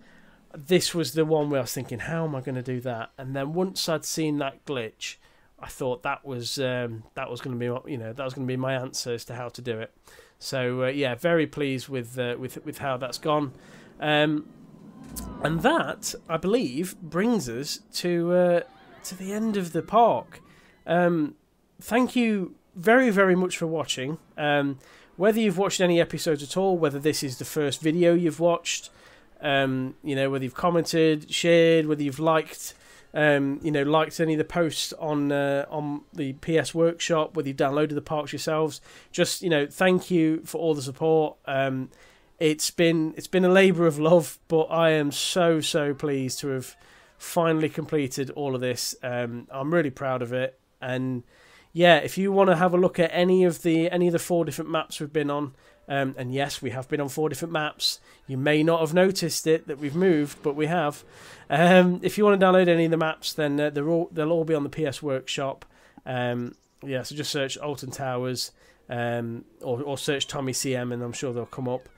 this was the one where I was thinking, how am I going to do that? And then once I'd seen that glitch, I thought that was going to be that was going to be my answer as to how to do it. So yeah, very pleased with how that's gone. And that, I believe, brings us to the end of the park. Thank you very much for watching. Whether you've watched any episodes at all, whether this is the first video you've watched, whether you've commented, shared, whether you've liked liked any of the posts on the PS Workshop, whether you've downloaded the parks yourselves, just thank you for all the support. It's been a labour of love, but I am so pleased to have finally completed all of this. I'm really proud of it, and yeah, if you want to have a look at any of the 4 different maps we've been on, and yes, we have been on 4 different maps. You may not have noticed it that we've moved, but we have. If you want to download any of the maps, then they'll all be on the PS Workshop. Yeah, so just search Alton Towers, or search Tommy CM, and I'm sure they'll come up.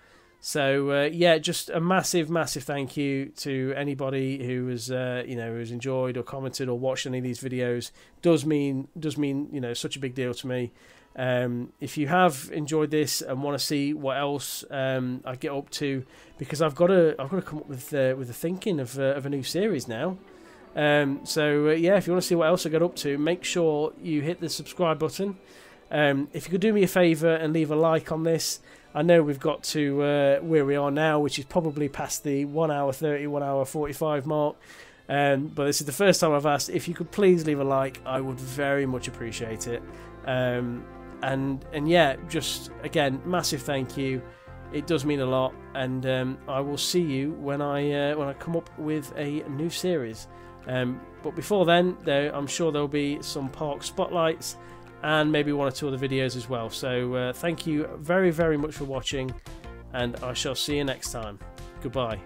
So yeah, just a massive thank you to anybody who has who's enjoyed or commented or watched any of these videos. Does mean such a big deal to me. If you have enjoyed this and want to see what else I get up to, because I've got to come up with the thinking of a new series now. So yeah, if you want to see what else I get up to, make sure you hit the subscribe button. If you could do me a favour and leave a like on this. I know we've got to where we are now, which is probably past the 1 hour 30, 1 hour 45 mark. But this is the first time I've asked. If you could please leave a like, I would very much appreciate it. And yeah, just again, massive thank you. It does mean a lot, and I will see you when I come up with a new series. But before then, I'm sure there'll be some park spotlights and maybe 1 or 2 other videos as well. So thank you very much for watching, and I shall see you next time. Goodbye.